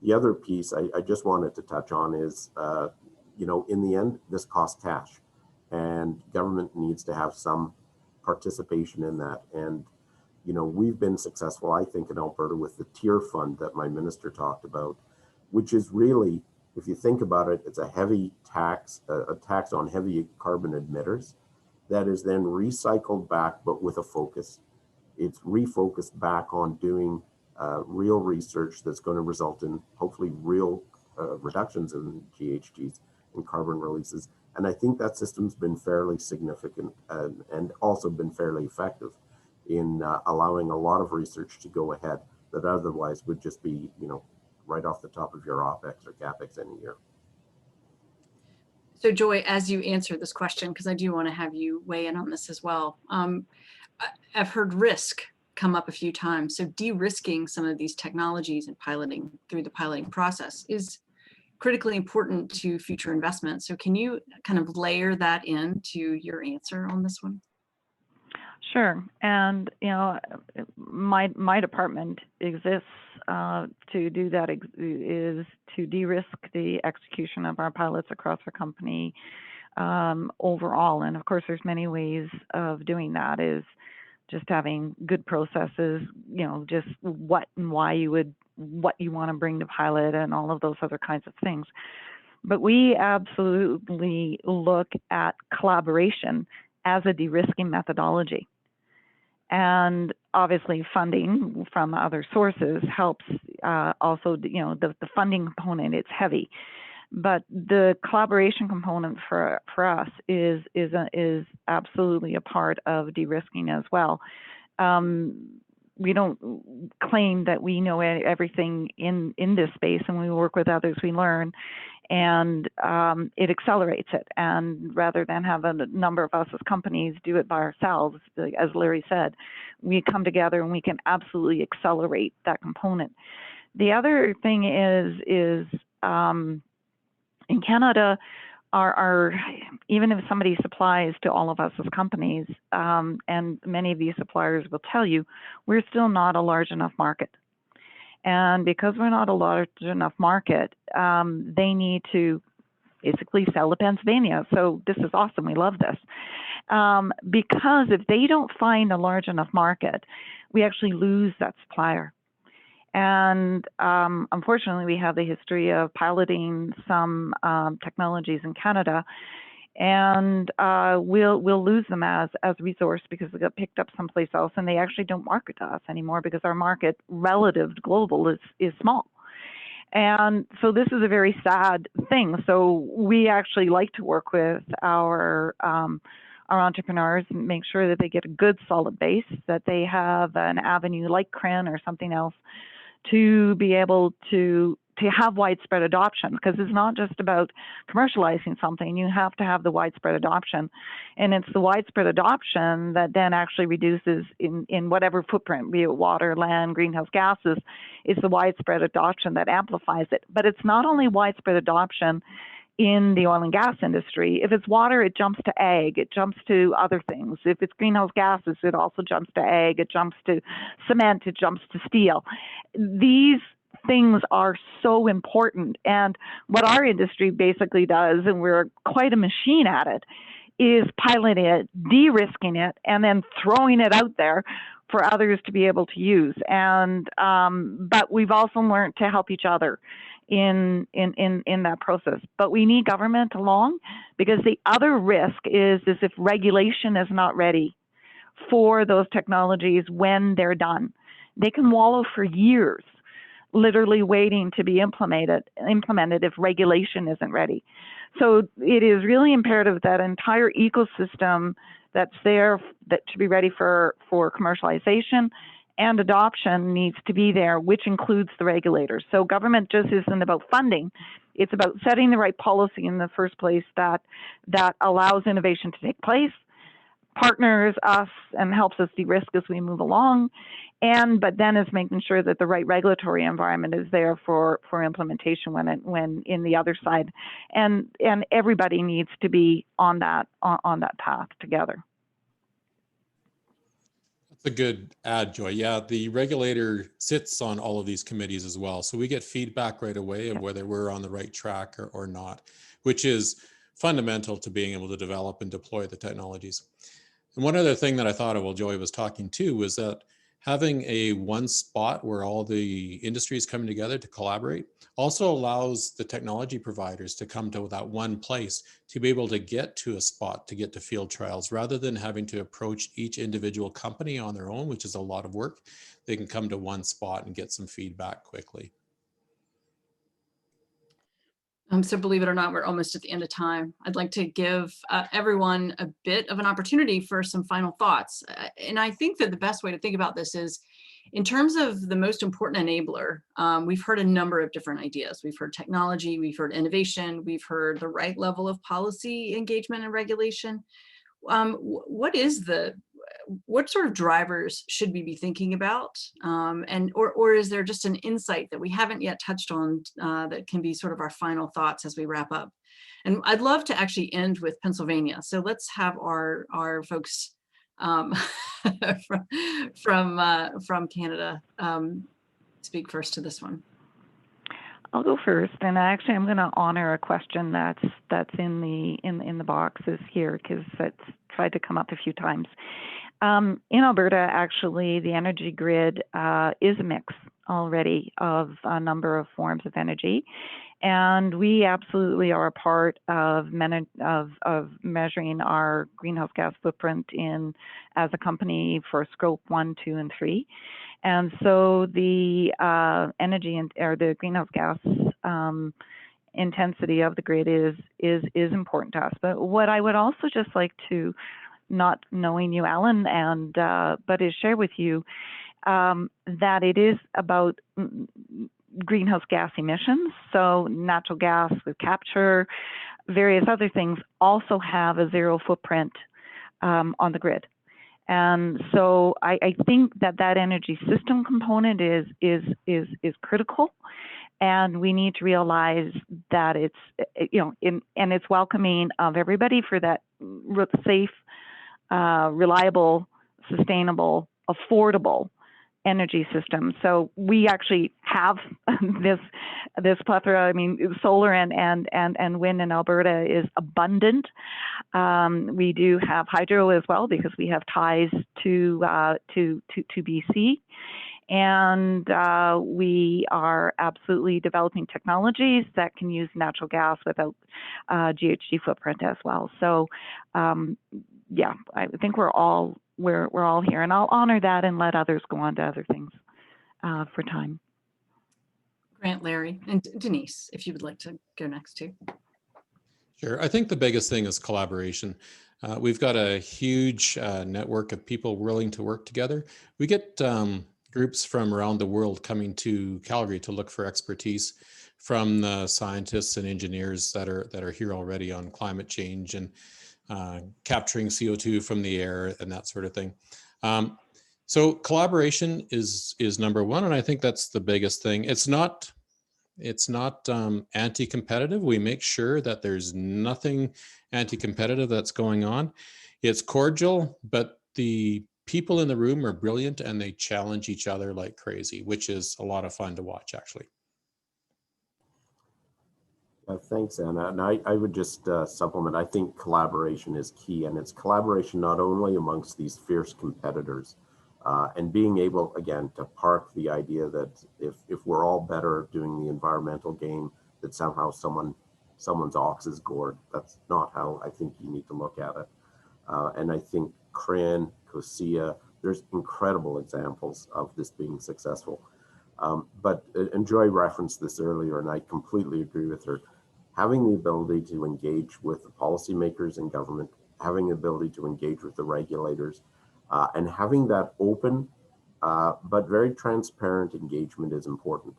The other piece I just wanted to touch on is, in the end, this costs cash, and government needs to have some participation in that. And, we've been successful, I think, in Alberta with the tier fund that my minister talked about, which is really, if you think about it, it's a heavy tax, a tax on heavy carbon emitters that is then recycled back, but with a focus. It's refocused back on doing real research that's going to result in hopefully real reductions in GHGs and carbon releases. And I think that system's been fairly significant and also been fairly effective in allowing a lot of research to go ahead that otherwise would just be, right off the top of your OPEX or CAPEX any year. So Joy, as you answer this question, because I do want to have you weigh in on this as well, I've heard risk come up a few times. So de-risking some of these technologies and piloting through the piloting process is critically important to future investment. So can you kind of layer that into your answer on this one? Sure. And, my department exists to do that, is to de-risk the execution of our pilots across our company, overall. And of course, there's many ways of doing that, is just having good processes, just what and why what you want to bring to pilot and all of those other kinds of things. But we absolutely look at collaboration as a de-risking methodology. And obviously funding from other sources helps also, the funding component, it's heavy. But the collaboration component for us is absolutely a part of de-risking as well. We don't claim that we know everything in this space, and we work with others, we learn, and it accelerates it. And rather than have a number of us as companies do it by ourselves, as Larry said, we come together and we can absolutely accelerate that component. The other thing is in Canada, even if somebody supplies to all of us as companies, and many of these suppliers will tell you, we're still not a large enough market. And because we're not a large enough market, they need to basically sell to Pennsylvania. So this is awesome. We love this. Because if they don't find a large enough market, we actually lose that supplier. And unfortunately, we have the history of piloting some technologies in Canada, and we'll lose them as a resource because they got picked up someplace else, and they actually don't market to us anymore because our market relative to global is small. And so this is a very sad thing. So we actually like to work with our entrepreneurs and make sure that they get a good solid base, that they have an avenue like CRIN or something else to be able to have widespread adoption, because it's not just about commercializing something. You have to have the widespread adoption, and it's the widespread adoption that then actually reduces in whatever footprint, be it water, land, greenhouse gases. It's the widespread adoption that amplifies it. But it's not only widespread adoption in the oil and gas industry. If it's water, it jumps to ag, it jumps to other things. If it's greenhouse gases, it also jumps to ag, it jumps to cement, it jumps to steel. These things are so important. And what our industry basically does, and we're quite a machine at it, is piloting it, de-risking it, and then throwing it out there for others to be able to use. And but we've also learned to help each other in that process. But we need government along, because the other risk is if regulation is not ready for those technologies when they're done. They can wallow for years, literally waiting to be implemented if regulation isn't ready. So it is really imperative that entire ecosystem that's there that should be ready for commercialization and adoption needs to be there, which includes the regulators. So government just isn't about funding. It's about setting the right policy in the first place that allows innovation to take place, partners us and helps us de-risk as we move along, but then is making sure that the right regulatory environment is there for implementation when in the other side, and everybody needs to be on that path together. That's a good add, Joy. Yeah, the regulator sits on all of these committees as well, so we get feedback right away of whether we're on the right track or not, which is fundamental to being able to develop and deploy the technologies. And one other thing that I thought of while Joy was talking too was that having a one spot where all the industry is coming together to collaborate also allows the technology providers to come to that one place to be able to get to a spot to get to field trials, rather than having to approach each individual company on their own, which is a lot of work. They can come to one spot and get some feedback quickly. So believe it or not, we're almost at the end of time. I'd like to give everyone a bit of an opportunity for some final thoughts. And I think that the best way to think about this is in terms of the most important enabler. We've heard a number of different ideas. We've heard technology, we've heard innovation, we've heard the right level of policy engagement and regulation. What sort of drivers should we be thinking about? Or is there just an insight that we haven't yet touched on that can be sort of our final thoughts as we wrap up? And I'd love to actually end with Pennsylvania. So let's have our folks from Canada speak first to this one. I'll go first, and actually I'm going to honor a question that's in the boxes here because it's tried to come up a few times. In Alberta, actually, the energy grid is a mix already of a number of forms of energy, and we absolutely are a part of measuring our greenhouse gas footprint as a company for scope 1, 2, and 3. And so the energy or the greenhouse gas intensity of the grid is important to us. But what I would also just like to, not knowing you, Alan, but is share with you that it is about greenhouse gas emissions. So natural gas with capture, various other things also have a zero footprint on the grid. And so I think that energy system component is critical, and we need to realize that it's and it's welcoming of everybody for that safe, reliable, sustainable, affordable energy system. So we actually have this plethora. I mean, solar and wind in Alberta is abundant. We do have hydro as well because we have ties to BC, and we are absolutely developing technologies that can use natural gas without GHG footprint as well. So yeah, I think we're all here, and I'll honor that and let others go on to other things for time. Grant, Larry, and Denise, if you would like to go next too. Sure. I think the biggest thing is collaboration. We've got a huge network of people willing to work together. We get groups from around the world coming to Calgary to look for expertise from the scientists and engineers that are here already on climate change and capturing CO2 from the air and that sort of thing. So collaboration is number one, and I think that's the biggest thing. It's not anti-competitive. We make sure that there's nothing anti-competitive that's going on. It's cordial, but the people in the room are brilliant and they challenge each other like crazy, which is a lot of fun to watch, actually. Thanks, Anna. And I would just supplement. I think collaboration is key, and it's collaboration not only amongst these fierce competitors, and being able, again, to park the idea that if we're all better doing the environmental game, that somehow someone's ox is gored. That's not how I think you need to look at it. And I think CRAN, COSIA, there's incredible examples of this being successful. And Joy referenced this earlier, and I completely agree with her. Having the ability to engage with the policymakers in government, having the ability to engage with the regulators, and having that open but very transparent engagement is important.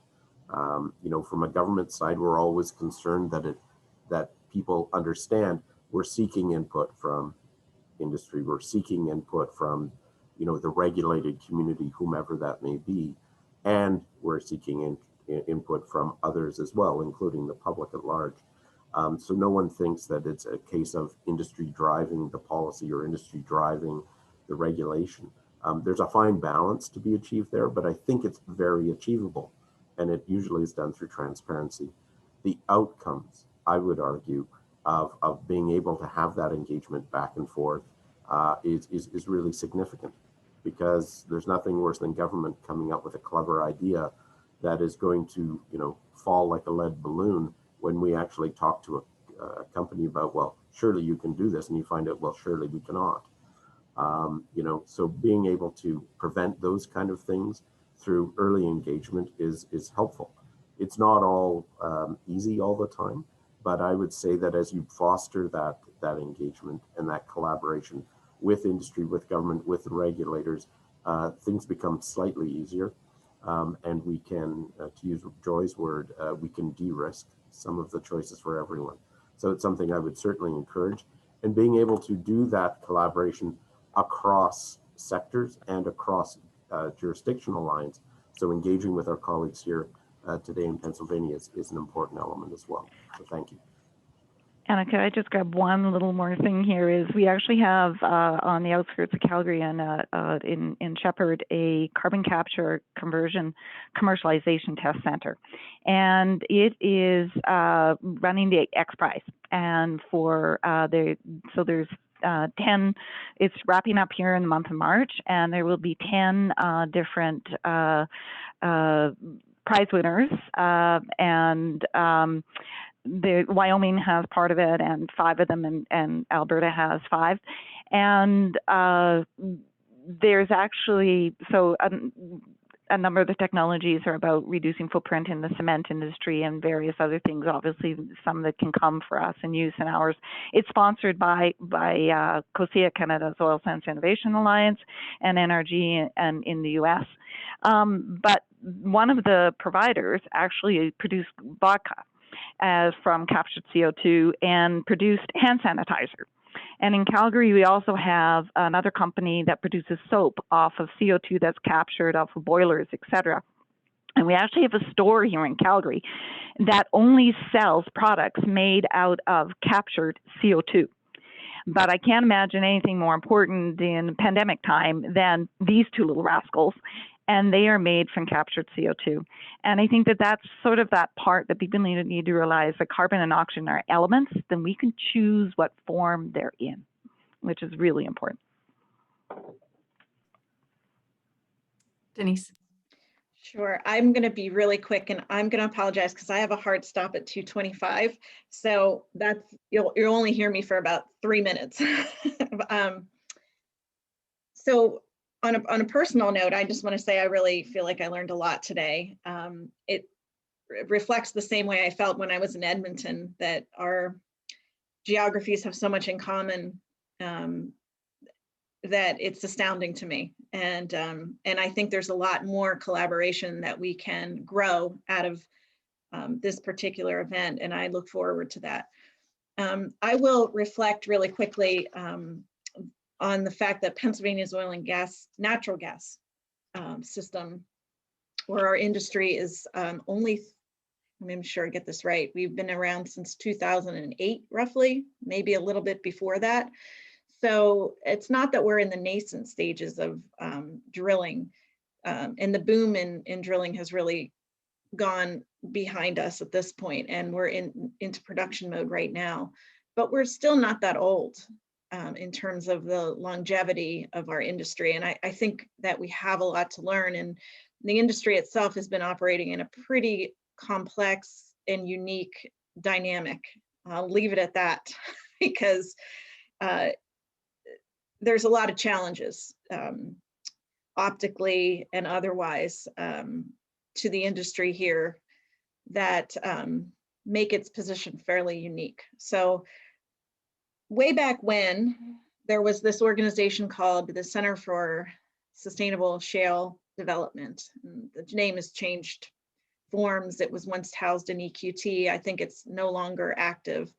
From a government side, we're always concerned that people understand we're seeking input from industry, we're seeking input from the regulated community, whomever that may be, and we're seeking input from others as well, including the public at large. So no one thinks that it's a case of industry driving the policy or industry driving the regulation. There's a fine balance to be achieved there, but I think it's very achievable, and it usually is done through transparency. The outcomes, I would argue, of being able to have that engagement back and forth is really significant, because there's nothing worse than government coming up with a clever idea that is going to fall like a lead balloon when we actually talk to a company about, well, surely you can do this, and you find out, well, surely we cannot. So being able to prevent those kind of things through early engagement is helpful. It's not all easy all the time, but I would say that as you foster that engagement and that collaboration with industry, with government, with the regulators, things become slightly easier. And we can, to use Joy's word, we can de-risk some of the choices for everyone. So it's something I would certainly encourage. And being able to do that collaboration across sectors and across jurisdictional lines. So engaging with our colleagues here today in Pennsylvania is an important element as well. So thank you. Anna, could I just grab one little more thing here? Is we actually have on the outskirts of Calgary and in Shepherd a carbon capture conversion commercialization test center, and it is running the X Prize. And for so there's 10. It's wrapping up here in the month of March, and there will be 10 different prize winners, and Wyoming has part of it, and 5 of them, and Alberta has 5. And there's actually, so a number of the technologies are about reducing footprint in the cement industry and various other things, obviously some that can come for us and use in ours. It's sponsored by COSIA, Canada's Oil Sands Innovation Alliance, and NRG and in the US. But one of the providers actually produced vodka from captured CO2 and produced hand sanitizer. And in Calgary, we also have another company that produces soap off of CO2 that's captured off of boilers, et cetera. And we actually have a store here in Calgary that only sells products made out of captured CO2. But I can't imagine anything more important in pandemic time than these 2 little rascals. And they are made from captured CO2. And I think that that's sort of that part that people need to realize that carbon and oxygen are elements, then we can choose what form they're in, which is really important. Denise. Sure. I'm going to be really quick, and I'm going to apologize because I have a hard stop at 2:25. So that's, you'll only hear me for about 3 minutes. So on a personal note, I just want to say I really feel like I learned a lot today. It reflects the same way I felt when I was in Edmonton, that our geographies have so much in common that it's astounding to me. And I think there's a lot more collaboration that we can grow out of this particular event, and I look forward to that. I will reflect really quickly on the fact that Pennsylvania's oil and gas, natural gas system, where our industry is only, I'm sure I get this right, we've been around since 2008, roughly, maybe a little bit before that. So it's not that we're in the nascent stages of drilling, and the boom in drilling has really gone behind us at this point, and we're into production mode right now, but we're still not that old in terms of the longevity of our industry. And I think that we have a lot to learn, and the industry itself has been operating in a pretty complex and unique dynamic. I'll leave it at that because there's a lot of challenges optically and otherwise to the industry here that make its position fairly unique. So way back when, there was this organization called the Center for Sustainable Shale Development. And the name has changed forms. It was once housed in EQT. I think it's no longer active,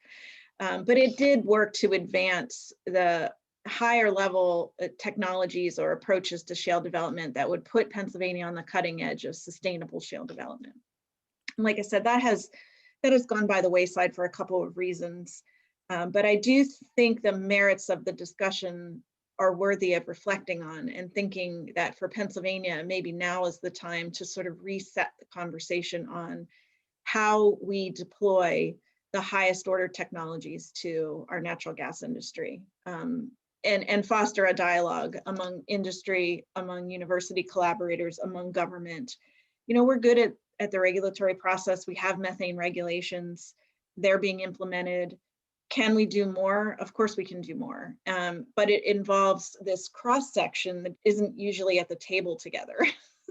but it did work to advance the higher level technologies or approaches to shale development that would put Pennsylvania on the cutting edge of sustainable shale development. And like I said, that has gone by the wayside for a couple of reasons. But I do think the merits of the discussion are worthy of reflecting on, and thinking that for Pennsylvania, maybe now is the time to sort of reset the conversation on how we deploy the highest order technologies to our natural gas industry, and foster a dialogue among industry, among university collaborators, among government. You know, we're good at the regulatory process. We have methane regulations, they're being implemented. Can we do more? Of course we can do more, but it involves this cross section that isn't usually at the table together.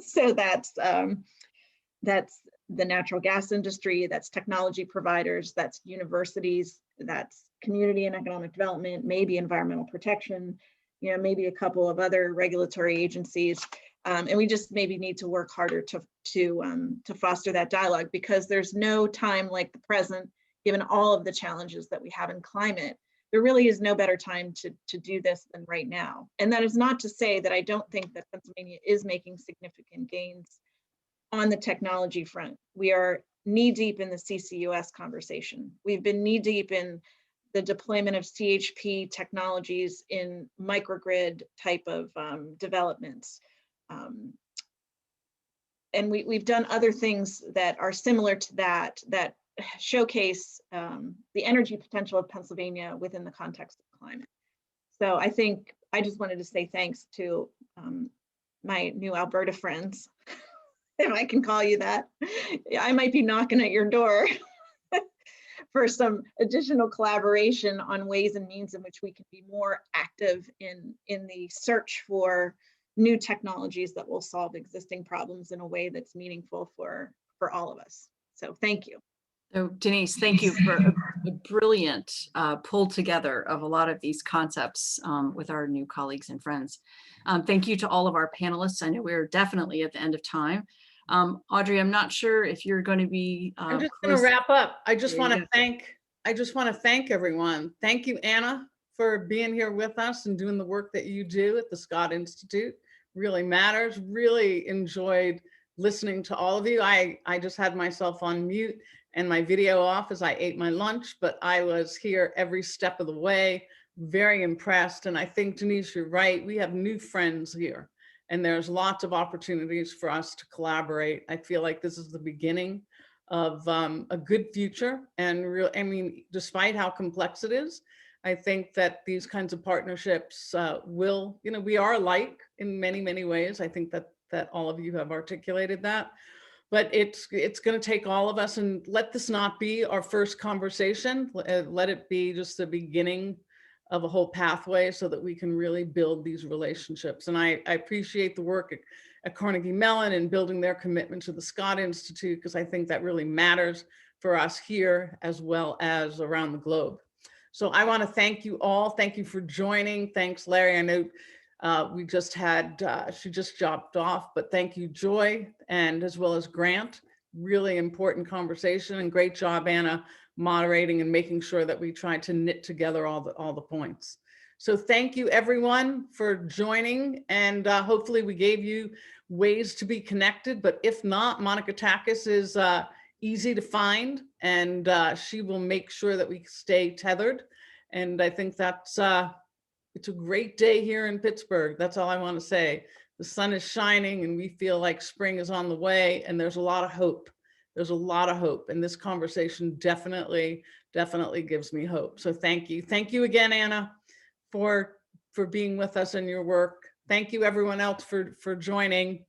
So that's the natural gas industry, that's technology providers, that's universities, that's community and economic development, maybe environmental protection, you know, maybe a couple of other regulatory agencies, and we just maybe need to work harder to foster that dialogue, because there's no time like the present. Given all of the challenges that we have in climate, there really is no better time to do this than right now. And that is not to say that I don't think that Pennsylvania is making significant gains on the technology front. We are knee deep in the CCUS conversation. We've been knee deep in the deployment of CHP technologies in microgrid type of developments. And we've done other things that are similar to that, that showcase the energy potential of Pennsylvania within the context of climate. So I think I just wanted to say thanks to my new Alberta friends, if I can call you that. I might be knocking at your door for some additional collaboration on ways and means in which we can be more active in the search for new technologies that will solve existing problems in a way that's meaningful for all of us. So thank you. So Denise, thank you for a brilliant pull together of a lot of these concepts with our new colleagues and friends. Thank you to all of our panelists. I know we're definitely at the end of time. Audrey, I'm not sure if you're going to be. I'm just going to wrap up. I just want to thank everyone. Thank you, Anna, for being here with us and doing the work that you do at the Scott Institute. Really matters. Really enjoyed listening to all of you. I just had myself on mute and my video off as I ate my lunch, but I was here every step of the way, very impressed. And I think, Denise, you're right. We have new friends here and there's lots of opportunities for us to collaborate. I feel like this is the beginning of a good future. And I mean, despite how complex it is, I think that these kinds of partnerships will, we are alike in many, many ways. I think that all of you have articulated that. But it's going to take all of us, and let this not be our first conversation. Let it be just the beginning of a whole pathway so that we can really build these relationships. And I appreciate the work at Carnegie Mellon and building their commitment to the Scott Institute, because I think that really matters for us here as well as around the globe. So I want to thank you all. Thank you for joining. Thanks, Larry. I know we just had, she just dropped off, but thank you, Joy, and as well as Grant. Really important conversation, and great job, Anna, moderating and making sure that we tried to knit together all the points. So thank you, everyone, for joining, and hopefully we gave you ways to be connected, but if not, Monica Takis is easy to find, and she will make sure that we stay tethered. And I think that's it's a great day here in Pittsburgh. That's all I want to say. The sun is shining and we feel like spring is on the way, and there's a lot of hope. There's a lot of hope, and this conversation definitely gives me hope. So thank you. Thank you again, Anna, for being with us in your work. Thank you everyone else for joining.